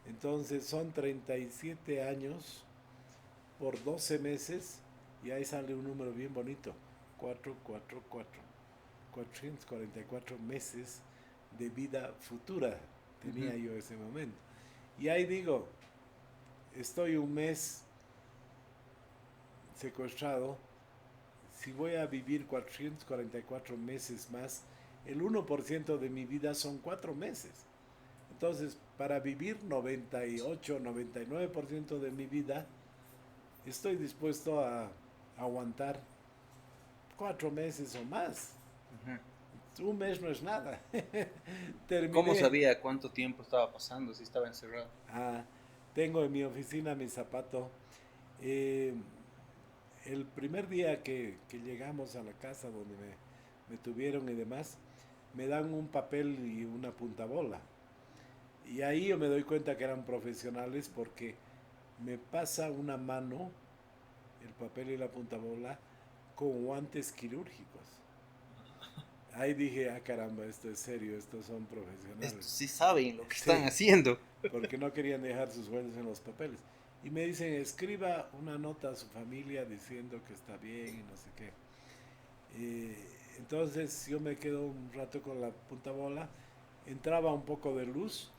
Entonces son 37 años por 12 meses y ahí sale un número bien bonito, 444. 444 meses de vida futura tenía yo ese momento. Y ahí digo, estoy un mes secuestrado, si voy a vivir 444 meses más, el 1% de mi vida son 4 meses. Entonces, para vivir 98, 99% de mi vida, estoy dispuesto a aguantar 4 meses o más. Un mes no es nada. ¿Cómo sabía cuánto tiempo estaba pasando, si estaba encerrado? Tengo en mi oficina mi zapato. El primer día que llegamos a la casa donde me tuvieron y demás, me dan un papel y una puntabola. Y ahí yo me doy cuenta que eran profesionales, porque me pasa una mano, el papel y la puntabola, con guantes quirúrgicos. Ahí dije, caramba, esto es serio, estos son profesionales. Estos sí saben lo que están haciendo. Porque no querían dejar sus huellas en los papeles. Y me dicen, escriba una nota a su familia diciendo que está bien y no sé qué. Entonces yo me quedo un rato con la puntabola, entraba un poco de luz,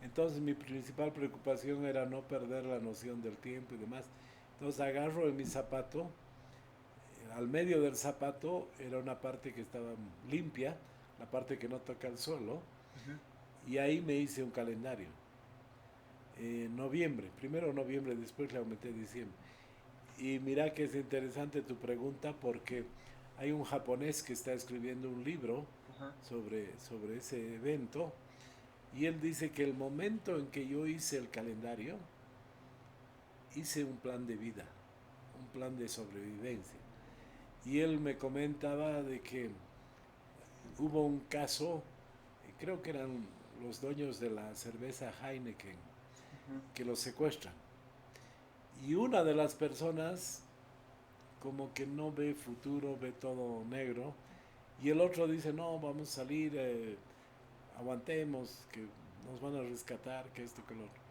entonces mi principal preocupación era no perder la noción del tiempo y demás. Entonces agarro en mi zapato, al medio del zapato era una parte que estaba limpia, la parte que no toca el suelo, y ahí me hice un calendario. Noviembre, primero noviembre, después le aumenté diciembre. Y mira que es interesante tu pregunta, porque hay un japonés que está escribiendo un libro sobre ese evento, y él dice que el momento en que yo hice el calendario, hice un plan de vida, un plan de sobrevivencia. Y él me comentaba de que hubo un caso, creo que eran los dueños de la cerveza Heineken, que los secuestran. Y una de las personas como que no ve futuro, ve todo negro, y el otro dice, no, vamos a salir, aguantemos, que nos van a rescatar, que esto, que lo otro.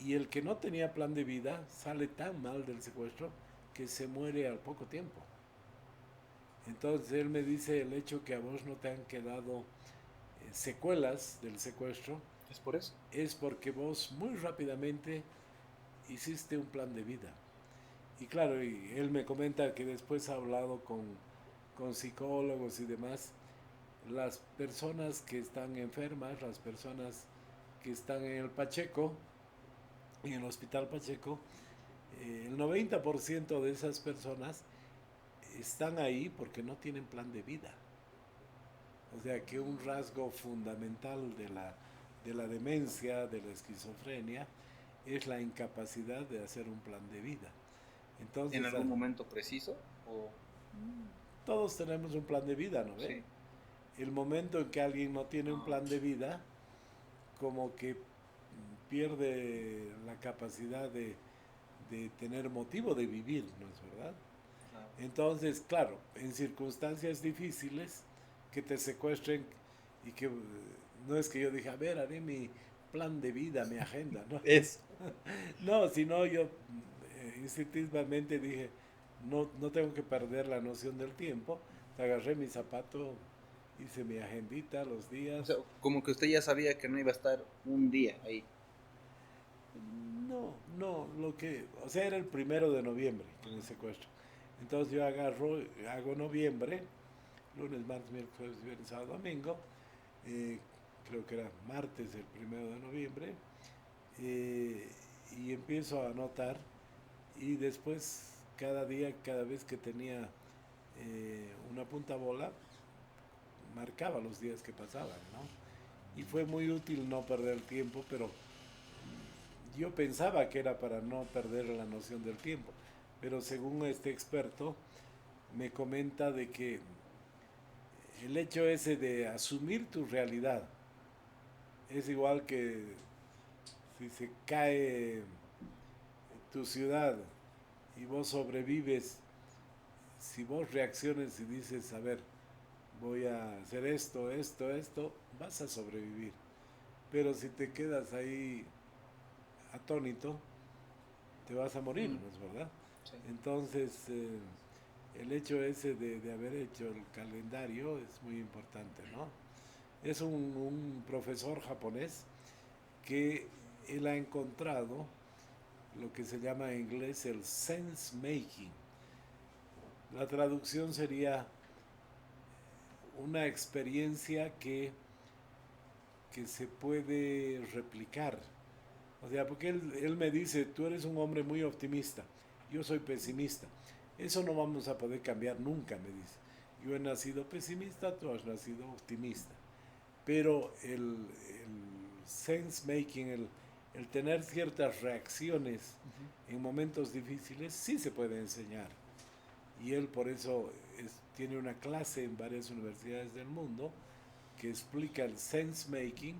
Y el que no tenía plan de vida sale tan mal del secuestro que se muere al poco tiempo. Entonces él me dice, el hecho que a vos no te han quedado secuelas del secuestro, ¿Es por eso? es porque vos muy rápidamente hiciste un plan de vida. Y claro, y él me comenta que después ha hablado con con psicólogos y demás, las personas que están enfermas, las personas que están en el Pacheco, en el Hospital Pacheco, el 90% de esas personas están ahí porque no tienen plan de vida. O sea que un rasgo fundamental de la demencia, de la esquizofrenia, es la incapacidad de hacer un plan de vida. ¿En Entonces, algún momento preciso? O... todos tenemos un plan de vida, ¿no ve? Sí. El momento en que alguien no tiene un plan de vida, como que pierde la capacidad de tener motivo de vivir, ¿no es verdad? Claro. Entonces, claro, en circunstancias difíciles, que te secuestren y que no es que yo dije, a ver, haré mi plan de vida, mi agenda, ¿no? Es. No, sino yo instintivamente dije, no, no tengo que perder la noción del tiempo. Agarré mi zapato, hice mi agendita, los O sea, días. como que usted ya sabía que no iba a estar un día ahí. No, no, o sea, era el 1 de noviembre que me secuestro. Entonces yo hago noviembre, lunes, martes, miércoles, jueves, viernes, sábado, domingo. eh, Creo que era martes el 1 de noviembre. eh, y empiezo a anotar y después cada día, cada vez que tenía una punta bola, marcaba los días que pasaban, ¿no? Y fue muy útil no perder el tiempo, pero yo pensaba que era para no perder la noción del tiempo, pero según este experto me comenta de que el hecho ese de asumir tu realidad es igual que si se cae tu ciudad y vos sobrevives, si vos reacciones y dices, a ver, voy a hacer esto, esto, esto, vas a sobrevivir. Pero si te quedas ahí atónito, te vas a morir, ¿no es verdad? Sí. Entonces, el hecho ese de haber hecho el calendario es muy importante, ¿no? Es un profesor japonés que él ha encontrado lo que se llama en inglés el sense making. La traducción sería una experiencia que se puede replicar. O sea, porque él me dice, tú eres un hombre muy optimista, yo soy pesimista. Eso no vamos a poder cambiar nunca, me dice. Yo he nacido pesimista, tú has nacido optimista. Pero el sense making, el tener ciertas reacciones en momentos difíciles, sí se puede enseñar. Y él por eso tiene una clase en varias universidades del mundo que explica el sense making,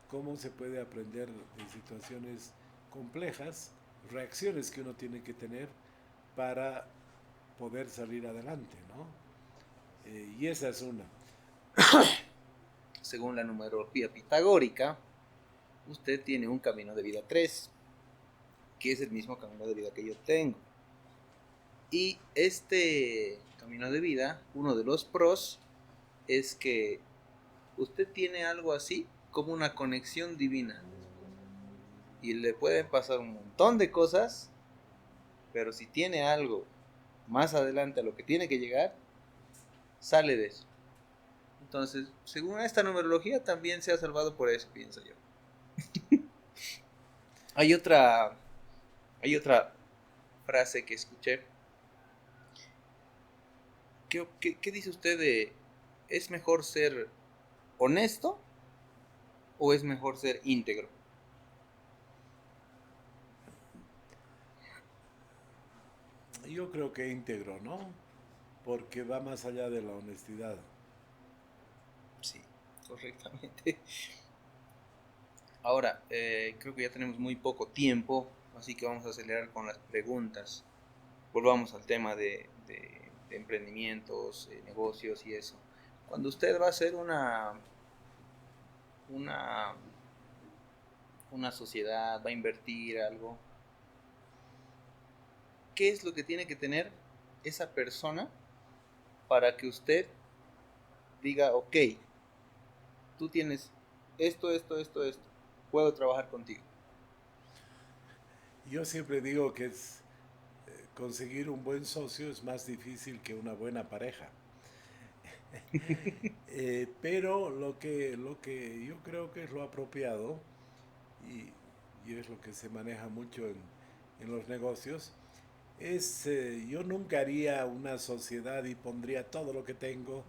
cómo se puede aprender de situaciones complejas, reacciones que uno tiene que tener para poder salir adelante, ¿no? Y esa es una. Según la numerología pitagórica, usted tiene un camino de vida 3, que es el mismo camino de vida que yo tengo. Y este camino de vida, uno de los pros es que usted tiene algo así como una conexión divina. Y le pueden pasar un montón de cosas, pero si tiene algo más adelante a lo que tiene que llegar, sale de eso. Entonces, según esta numerología, también se ha salvado por eso, pienso yo. Hay otra, hay otra frase que escuché. ¿Qué dice usted de, es mejor ser honesto o es mejor ser íntegro? Yo creo que íntegro, ¿no? Porque va más allá de la honestidad. Sí, correctamente. Ahora, creo que ya tenemos muy poco tiempo, así que vamos a acelerar con las preguntas. Volvamos al tema de emprendimientos, negocios y eso. Cuando usted va a hacer una, una sociedad, va a invertir algo, ¿qué es lo que tiene que tener esa persona para que usted diga, ok, tú tienes esto, puedo trabajar contigo? Yo siempre digo que conseguir un buen socio es más difícil que una buena pareja. Pero lo que yo creo que es lo apropiado y es lo que se maneja mucho en los negocios, yo nunca haría una sociedad y pondría todo lo que tengo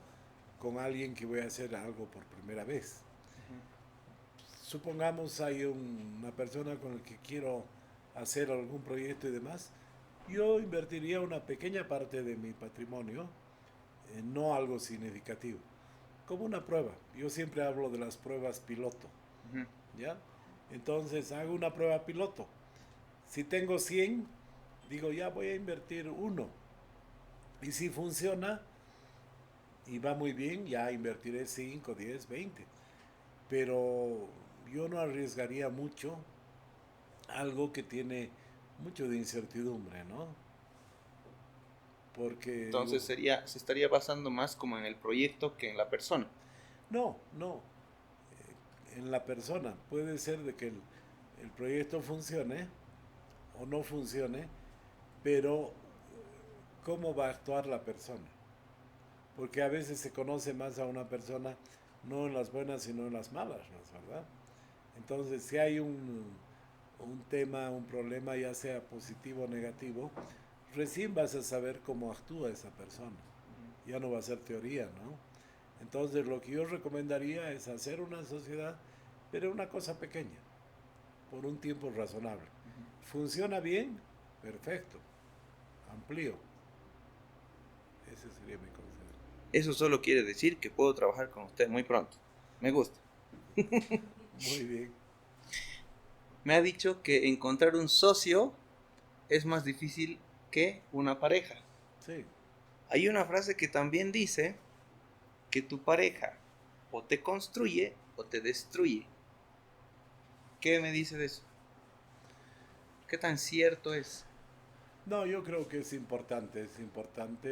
con alguien que voy a hacer algo por primera vez. Supongamos hay una persona con la que quiero hacer algún proyecto y demás, yo invertiría una pequeña parte de mi patrimonio, no algo significativo, como una prueba. Yo siempre hablo de las pruebas piloto, Ujú. ¿ya? Entonces hago una prueba piloto. Si tengo 100, digo ya voy a invertir uno. Y si funciona y va muy bien, ya invertiré 5, 10, 20. Pero yo no arriesgaría mucho algo que tiene mucho de incertidumbre, ¿no? Porque Entonces se estaría basando más como en el proyecto que en la persona. no, en la persona. Puede ser de que el proyecto funcione o no funcione, pero ¿cómo va a actuar la persona? Porque a veces se conoce más a una persona no en las buenas, sino en las malas, ¿no es verdad? Entonces, si hay un tema, un problema, ya sea positivo o negativo, recién vas a saber cómo actúa esa persona. Ya no va a ser teoría, ¿no? Entonces, lo que yo recomendaría es hacer una sociedad, pero una cosa pequeña, por un tiempo razonable. ¿Funciona bien? Perfecto. Amplío. Ese sería mi consejo. Eso solo quiere decir que puedo trabajar con usted muy pronto. Me gusta. Muy bien. Me ha dicho que encontrar un socio es más difícil que una pareja. Sí. Hay una frase que también dice que tu pareja o te construye o te destruye. ¿Qué me dice de eso? ¿Qué tan cierto es? No, yo creo que es importante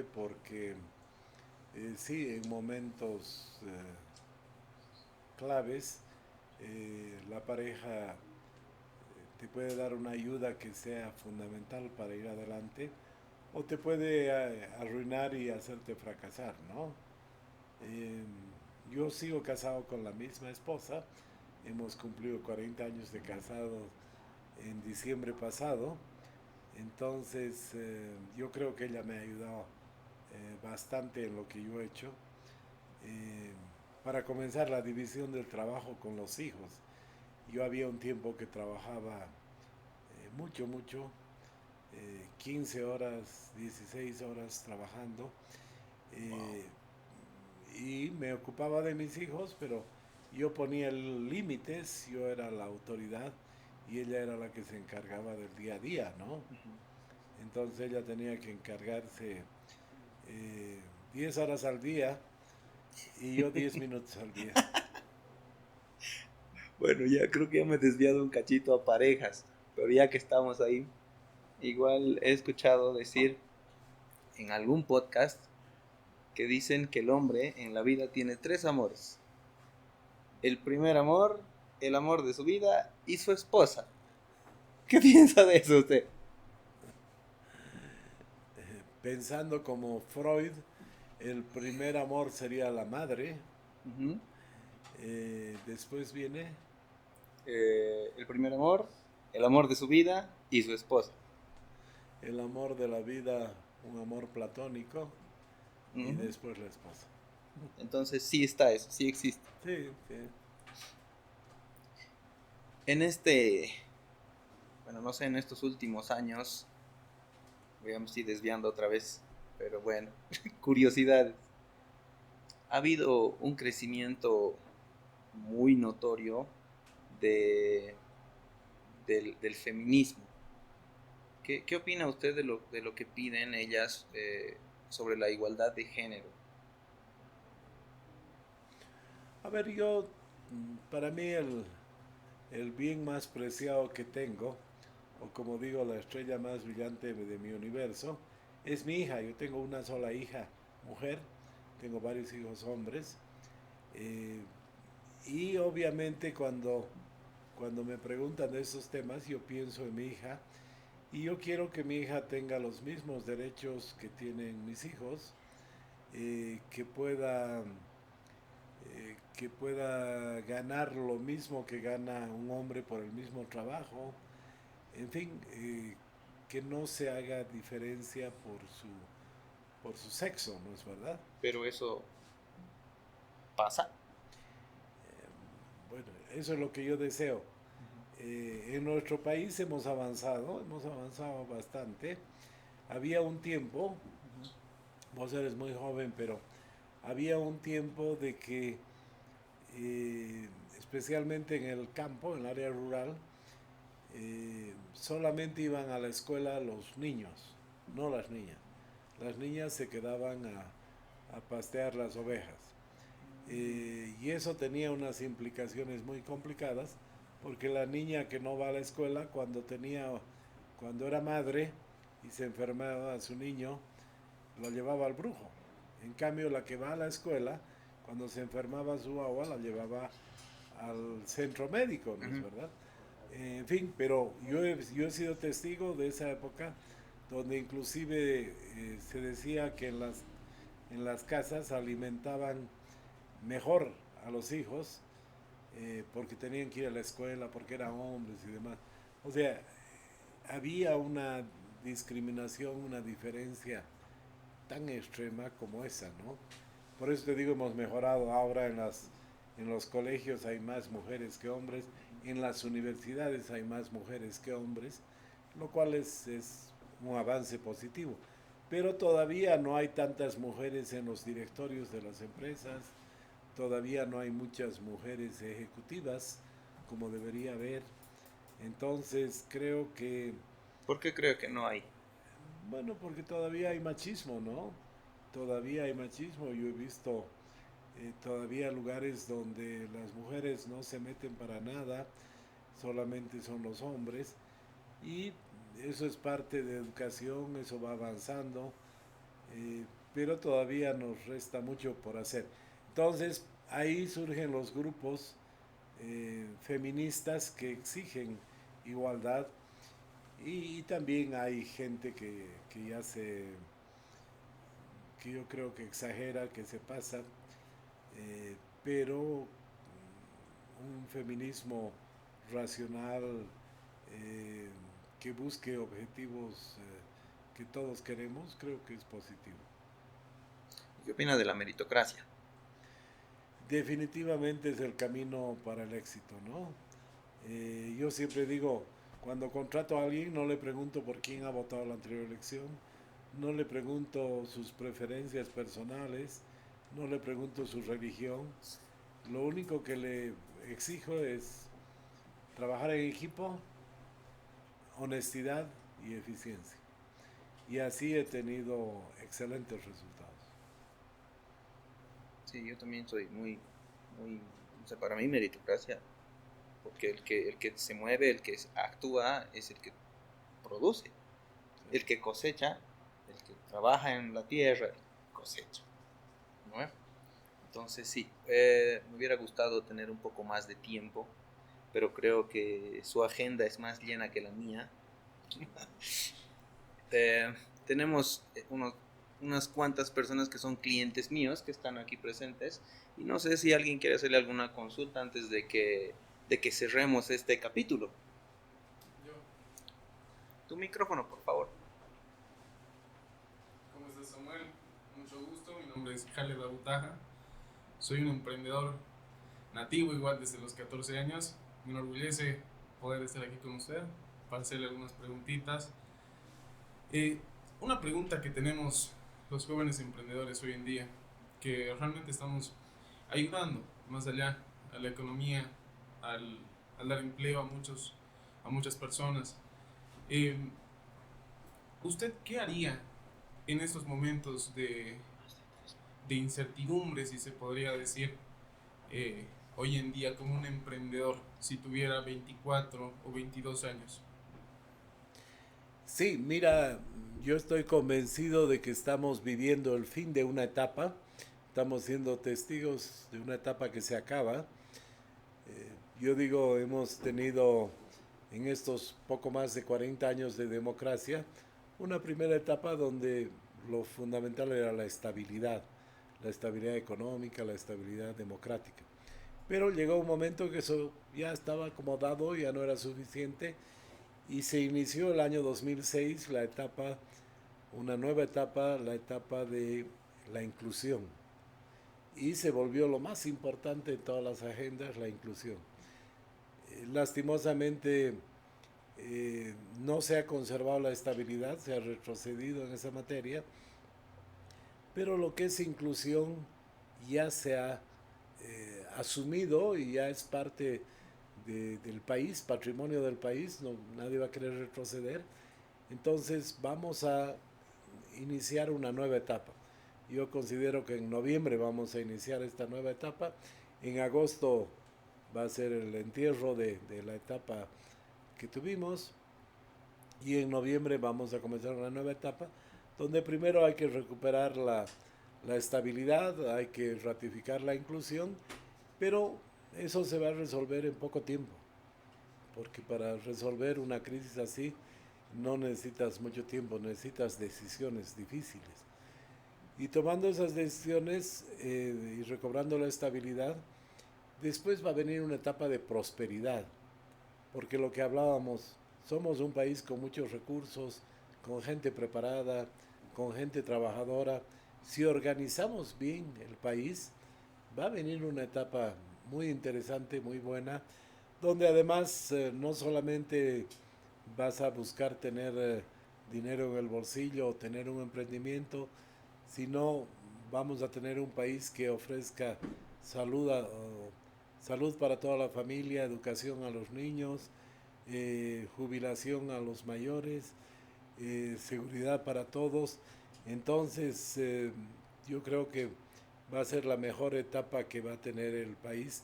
porque sí, en momentos claves, la pareja te puede dar una ayuda que sea fundamental para ir adelante o te puede arruinar y hacerte fracasar, ¿no? Eh, yo sigo casado con la misma esposa, hemos cumplido 40 años de casado en diciembre pasado, entonces yo creo que ella me ha ayudado bastante en lo que yo he hecho. Eh, para comenzar, la división del trabajo con los hijos. Yo había un tiempo que trabajaba mucho, 15 horas, 16 horas trabajando, Wow. eh, y me ocupaba de mis hijos, pero yo ponía límites, yo era la autoridad y ella era la que se encargaba del día a día, ¿no? Entonces ella tenía que encargarse 10 horas al día y yo 10 minutos al día. Bueno, ya creo que ya me he desviado un cachito a parejas, pero ya que estamos ahí, igual he escuchado decir en algún podcast que dicen que el hombre en la vida tiene tres amores. El primer amor, el amor de su vida y su esposa. ¿Qué piensa de eso usted? Pensando como Freud, el primer amor sería la madre, Ujú. después viene El primer amor, el amor de su vida y su esposa. el amor de la vida, un amor platónico, y Ujú. después la esposa. Entonces sí está eso, sí existe. Sí, sí. En este, bueno, no sé, en estos últimos años, voy a ir desviando otra vez, pero bueno, curiosidades. Ha habido un crecimiento muy notorio de, del feminismo. ¿Qué opina usted de lo que piden ellas sobre la igualdad de género? A ver, para mí el bien más preciado que tengo, o como digo, la estrella más brillante de mi universo, es mi hija. Yo tengo una sola hija, mujer, tengo varios hijos hombres, eh, y obviamente cuando me preguntan de esos temas, yo pienso en mi hija y yo quiero que mi hija tenga los mismos derechos que tienen mis hijos, que pueda ganar lo mismo que gana un hombre por el mismo trabajo, en fin, que no se haga diferencia por su sexo, ¿no es verdad? Pero eso pasa. Bueno, eso es lo que yo deseo. En nuestro país hemos avanzado bastante. Había un tiempo, vos eres muy joven, pero había un tiempo de que, especialmente en el campo, en el área rural, solamente iban a la escuela los niños, no las niñas. Las niñas se quedaban a pastear las ovejas. Y eso tenía unas implicaciones muy complicadas, porque la niña que no va a la escuela, cuando era madre y se enfermaba a su niño, lo llevaba al brujo. En cambio, la que va a la escuela, cuando se enfermaba su agua, la llevaba al centro médico, ¿no es verdad? En fin, pero yo he sido testigo de esa época donde inclusive se decía que en las casas alimentaban mejor a los hijos porque tenían que ir a la escuela, porque eran hombres y demás. O sea, había una discriminación, una diferencia tan extrema como esa, ¿no? Por eso te digo, hemos mejorado ahora en los colegios hay más mujeres que hombres, en las universidades hay más mujeres que hombres, lo cual es un avance positivo. Pero todavía no hay tantas mujeres en los directorios de las empresas, todavía no hay muchas mujeres ejecutivas como debería haber. Entonces creo que, ¿Por qué creo que no hay? bueno, porque todavía hay machismo, ¿no? Todavía hay machismo. Yo he visto todavía lugares donde las mujeres no se meten para nada, solamente son los hombres. Y eso es parte de educación, eso va avanzando, pero todavía nos resta mucho por hacer. Entonces, ahí surgen los grupos feministas que exigen igualdad y también hay gente que ya que yo creo que exagera, que se pasa, pero un feminismo racional eh, que busque objetivos que todos queremos, creo que es positivo. ¿Qué opina de la meritocracia? Definitivamente es el camino para el éxito, ¿no? Yo siempre digo, cuando contrato a alguien no le pregunto por quién ha votado la anterior elección, no le pregunto sus preferencias personales, no le pregunto su religión, lo único que le exijo es trabajar en equipo, honestidad y eficiencia. Y así he tenido excelentes resultados. Sí, yo también soy muy, o sea, para mí meritocracia, porque el que se mueve, el que actúa, es el que produce, el que cosecha, el que trabaja en la tierra, cosecha, ¿no? Entonces sí, me hubiera gustado tener un poco más de tiempo, pero creo que su agenda es más llena que la mía. Eh, tenemos unas cuantas personas que son clientes míos que están aquí presentes y no sé si alguien quiere hacerle alguna consulta antes de que cerremos este capítulo. Yo, Tu micrófono, por favor. ¿cómo estás, Samuel? Mucho gusto, mi nombre es Khaled Abutaja. Soy un emprendedor nativo igual desde los 14 años. Me enorgullece poder estar aquí con usted para hacerle algunas preguntitas. Una pregunta que tenemos los jóvenes emprendedores hoy en día, que realmente estamos ayudando más allá a la economía, al, al dar empleo a muchas personas. Eh, ¿Usted qué haría en estos momentos de incertidumbre, si se podría decir, eh, hoy en día como un emprendedor, si tuviera 24 o 22 años? Sí, mira, yo estoy convencido de que estamos viviendo el fin de una etapa, estamos siendo testigos de una etapa que se acaba. Yo digo, hemos tenido en estos poco más de 40 años de democracia una primera etapa donde lo fundamental era la estabilidad. la estabilidad económica, la estabilidad democrática. Pero llegó un momento que eso ya estaba acomodado, ya no era suficiente, y se inició el año 2006 una nueva etapa, la etapa de la inclusión. Y se volvió lo más importante en todas las agendas, la inclusión. Lastimosamente no se ha conservado la estabilidad, se ha retrocedido en esa materia, pero lo que es inclusión ya se ha asumido y ya es parte del país, patrimonio del país, no, nadie va a querer retroceder. Entonces vamos a iniciar una nueva etapa. Yo considero que en noviembre vamos a iniciar esta nueva etapa. En agosto va a ser el entierro de la etapa que tuvimos y en noviembre vamos a comenzar una nueva etapa donde primero hay que recuperar la estabilidad, hay que ratificar la inclusión, pero eso se va a resolver en poco tiempo, porque para resolver una crisis así no necesitas mucho tiempo, necesitas decisiones difíciles. Y tomando esas decisiones y recobrando la estabilidad, después va a venir una etapa de prosperidad, porque lo que hablábamos, somos un país con muchos recursos, con gente preparada, con gente trabajadora. Si organizamos bien el país, va a venir una etapa muy interesante, muy buena, donde además no solamente vas a buscar tener dinero en el bolsillo o tener un emprendimiento, sino vamos a tener un país que ofrezca salud para toda la familia, educación a los niños, jubilación a los mayores, seguridad para todos. Entonces yo creo que va a ser la mejor etapa que va a tener el país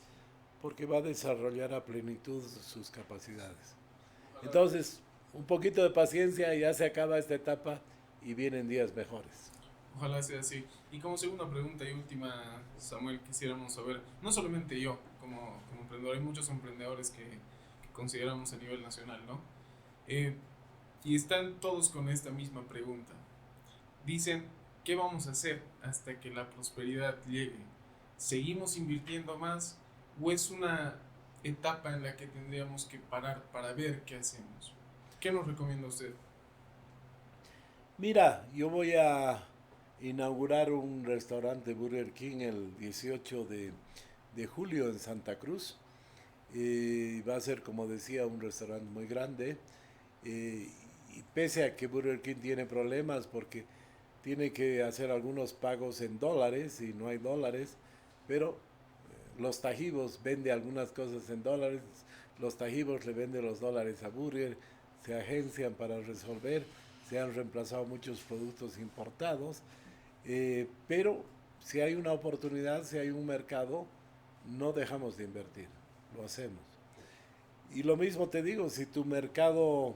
porque va a desarrollar a plenitud sus capacidades. Entonces, un poquito de paciencia, ya se acaba esta etapa y vienen días mejores. Ojalá sea así. Y como segunda pregunta y última, Samuel, quisiéramos saber, no solamente yo como emprendedor, hay muchos emprendedores que consideramos a nivel nacional, ¿no? Y están todos con esta misma pregunta. Dicen, ¿qué vamos a hacer hasta que la prosperidad llegue? ¿Seguimos invirtiendo más o es una etapa en la que tendríamos que parar para ver qué hacemos? ¿Qué nos recomienda usted? Mira, yo voy a inaugurar un restaurante Burger King el 18 de julio en Santa Cruz. Va a ser, como decía, un restaurante muy grande. Y pese a que Burger King tiene problemas porque tiene que hacer algunos pagos en dólares y no hay dólares, pero los Tajivos vende algunas cosas en dólares, los Tajivos le venden los dólares a Burger, se agencian para resolver, se han reemplazado muchos productos importados, pero si hay una oportunidad, si hay un mercado, no dejamos de invertir, lo hacemos. Y lo mismo te digo, si tu mercado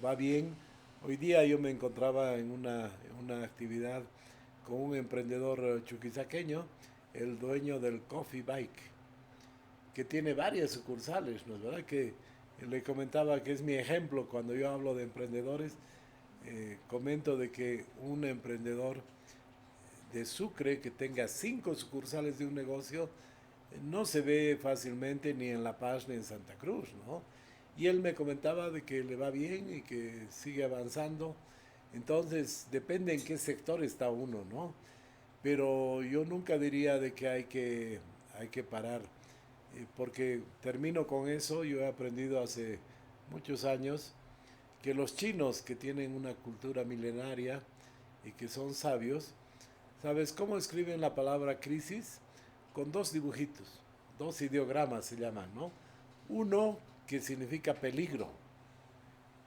va bien, hoy día yo me encontraba en una actividad con un emprendedor chuquisaqueño, el dueño del Coffee Bike, que tiene varias sucursales, ¿no es verdad? Que le comentaba que es mi ejemplo cuando yo hablo de emprendedores, comento de que un emprendedor de Sucre que tenga 5 sucursales de un negocio no se ve fácilmente ni en La Paz ni en Santa Cruz, ¿no? Y él me comentaba de que le va bien y que sigue avanzando. Entonces, depende en qué sector está uno, ¿no? Pero yo nunca diría de que hay que parar, porque termino con eso. Yo he aprendido hace muchos años que los chinos, que tienen una cultura milenaria y que son sabios, ¿sabes cómo escriben la palabra crisis? Con 2 dibujitos, 2 ideogramas se llaman, ¿no? Uno que significa peligro,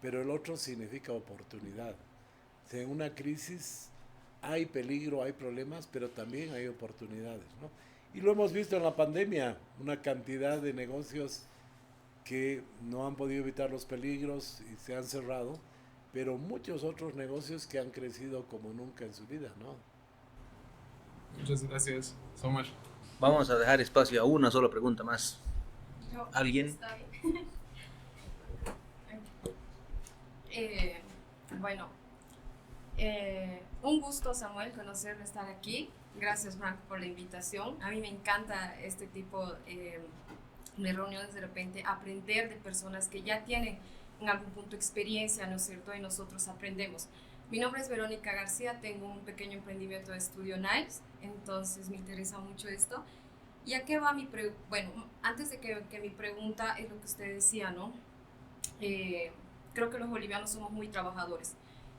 pero el otro significa oportunidad. O sea, en una crisis hay peligro, hay problemas, pero también hay oportunidades, ¿no? Y lo hemos visto en la pandemia, una cantidad de negocios que no han podido evitar los peligros y se han cerrado, pero muchos otros negocios que han crecido como nunca en su vida, ¿no? Muchas gracias, Samuel. Vamos a dejar espacio a una sola pregunta más. No, ¿Alguien? está bien. Bueno, Un gusto, Samuel, conocerlo, estar aquí. Gracias, Frank, por la invitación. A mí me encanta este tipo de reuniones, de repente aprender de personas que ya tienen en algún punto experiencia, ¿no es cierto? Y nosotros aprendemos. Mi nombre es Verónica García, tengo un pequeño emprendimiento de estudio Knives, entonces me interesa mucho esto. ¿Y a qué va mi pregunta? Bueno, antes de que mi pregunta es lo que usted decía, ¿no? Eh, Creo que los bolivianos somos muy trabajadores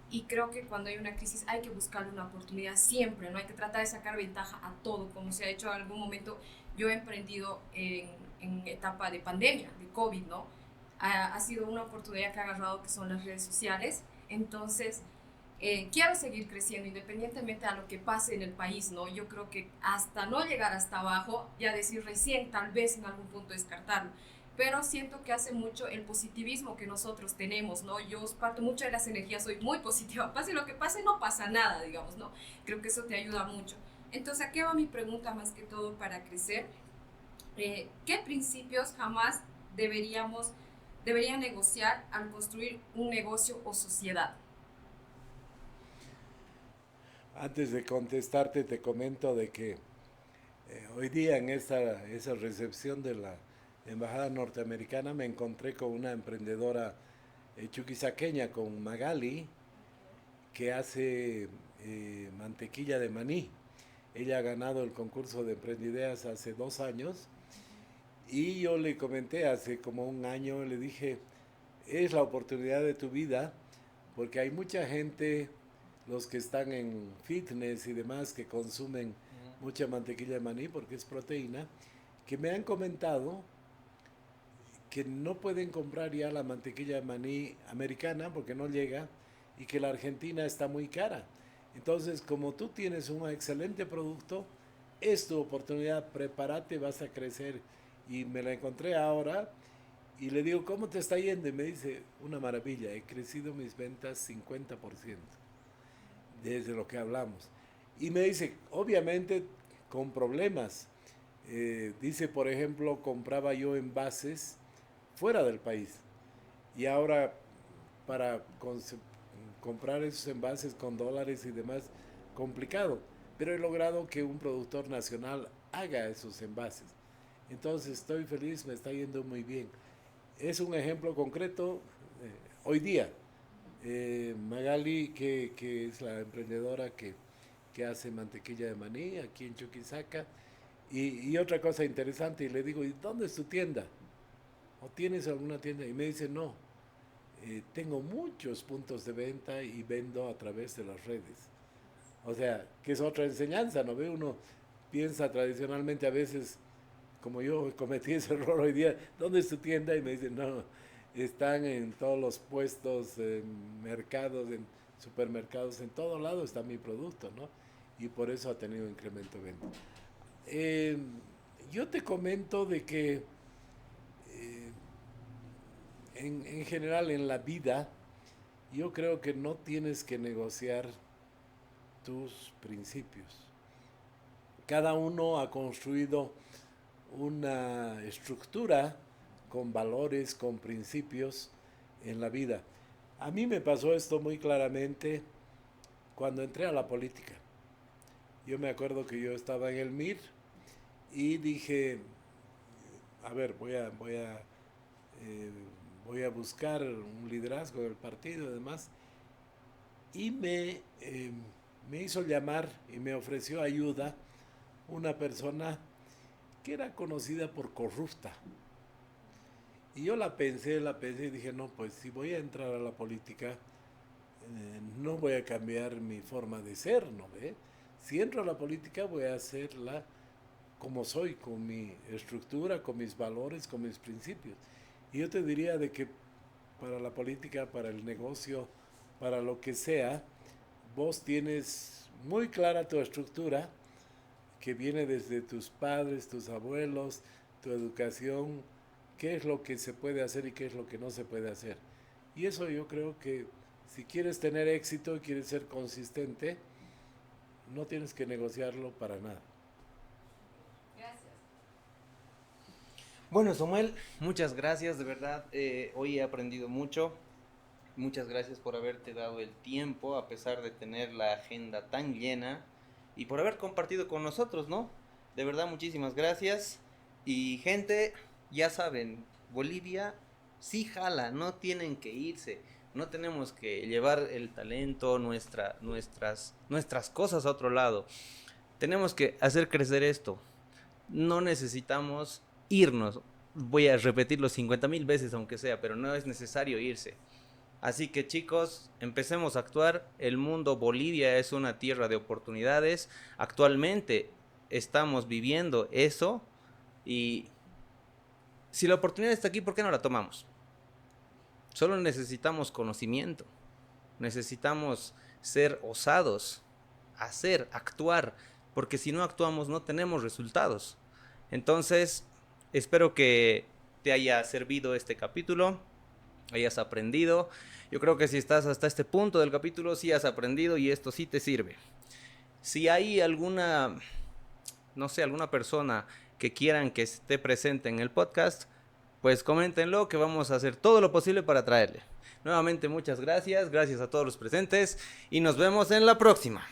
y creo que cuando hay una crisis hay que buscarle una oportunidad siempre, no hay que tratar de sacar ventaja a todo, como se ha hecho en algún momento. Yo he emprendido en etapa de pandemia, de COVID, ¿no? Ha sido una oportunidad que ha agarrado, que son las redes sociales. Entonces, quiero seguir creciendo independientemente a lo que pase en el país, ¿no? Yo creo que hasta no llegar hasta abajo, ya decir recién, tal vez en algún punto descartarlo, pero siento que hace mucho el positivismo que nosotros tenemos, ¿no? Yo parto mucho de las energías, soy muy positiva, pase lo que pase, no pasa nada, digamos, ¿no? Creo que eso te ayuda mucho. Entonces, ¿a qué va mi pregunta más que todo para crecer? ¿Qué principios jamás deberían negociar al construir un negocio o sociedad? Antes de contestarte, te comento de que hoy día en esa recepción de la Embajada Norteamericana me encontré con una emprendedora chuquisaqueña, con Magali, que hace mantequilla de maní. Ella ha ganado el concurso de Emprendideas hace 2 años y yo le comenté hace como un año, le dije, es la oportunidad de tu vida porque hay mucha gente, los que están en fitness y demás, que consumen mucha mantequilla de maní porque es proteína, que me han comentado que no pueden comprar ya la mantequilla de maní americana porque no llega y que la argentina está muy cara. Entonces, como tú tienes un excelente producto, es tu oportunidad, prepárate, vas a crecer. Y me la encontré ahora y le digo, ¿cómo te está yendo? Y me dice, una maravilla, he crecido mis ventas 50% desde lo que hablamos. Y me dice, obviamente con problemas. Dice, por ejemplo, compraba yo envases fuera del país y ahora para comprar esos envases con dólares y demás, complicado. Pero he logrado que un productor nacional haga esos envases. Entonces estoy feliz, me está yendo muy bien. Es un ejemplo concreto hoy día. Magali, que es la emprendedora que hace mantequilla de maní aquí en Chuquisaca. Y otra cosa interesante, y le digo, ¿y dónde es tu tienda? ¿O tienes alguna tienda? Y me dice, no, tengo muchos puntos de venta y vendo a través de las redes. O sea, que es otra enseñanza, ¿no ve? Uno piensa tradicionalmente a veces, como yo cometí ese error hoy día, ¿dónde es tu tienda? Y me dicen, no, están en todos los puestos, en mercados, en supermercados, en todo lado está mi producto, ¿no? Y por eso ha tenido incremento de venta. Eh, yo te comento de que en general en la vida, yo creo que no tienes que negociar tus principios. Cada uno ha construido una estructura con valores, con principios en la vida. A mí me pasó esto muy claramente cuando entré a la política. Yo me acuerdo que yo estaba en el MIR y dije, a ver, eh, voy a buscar un liderazgo del partido y demás. Y me hizo llamar y me ofreció ayuda una persona que era conocida por corrupta. Y yo la pensé y dije, no, pues si voy a entrar a la política, no voy a cambiar mi forma de ser, ¿no ve? Si entro a la política voy a hacerla como soy, con mi estructura, con mis valores, con mis principios. Y yo te diría de que para la política, para el negocio, para lo que sea, vos tienes muy clara tu estructura, que viene desde tus padres, tus abuelos, tu educación, qué es lo que se puede hacer y qué es lo que no se puede hacer. Y eso yo creo que si quieres tener éxito y quieres ser consistente, no tienes que negociarlo para nada. Gracias. Bueno, Samuel, muchas gracias, de verdad. Hoy he aprendido mucho. Muchas gracias por haberte dado el tiempo, a pesar de tener la agenda tan llena, y por haber compartido con nosotros, ¿no? De verdad, muchísimas gracias. Y gente, ya saben, Bolivia sí jala, no tienen que irse. No tenemos que llevar el talento, nuestras cosas a otro lado. Tenemos que hacer crecer esto. No necesitamos irnos. Voy a repetirlo 50,000 veces aunque sea, pero no es necesario irse. Así que chicos, empecemos a actuar. El mundo, Bolivia es una tierra de oportunidades. Actualmente estamos viviendo eso y si la oportunidad está aquí, ¿por qué no la tomamos? Solo necesitamos conocimiento. Necesitamos ser osados, hacer, actuar, porque si no actuamos no tenemos resultados. Entonces, espero que te haya servido este capítulo, hayas aprendido. Yo creo que si estás hasta este punto del capítulo, sí has aprendido y esto sí te sirve. Si hay alguna, no sé, alguna persona que quieran que esté presente en el podcast, pues coméntenlo, que vamos a hacer todo lo posible para traerle. Nuevamente muchas gracias, gracias a todos los presentes y nos vemos en la próxima.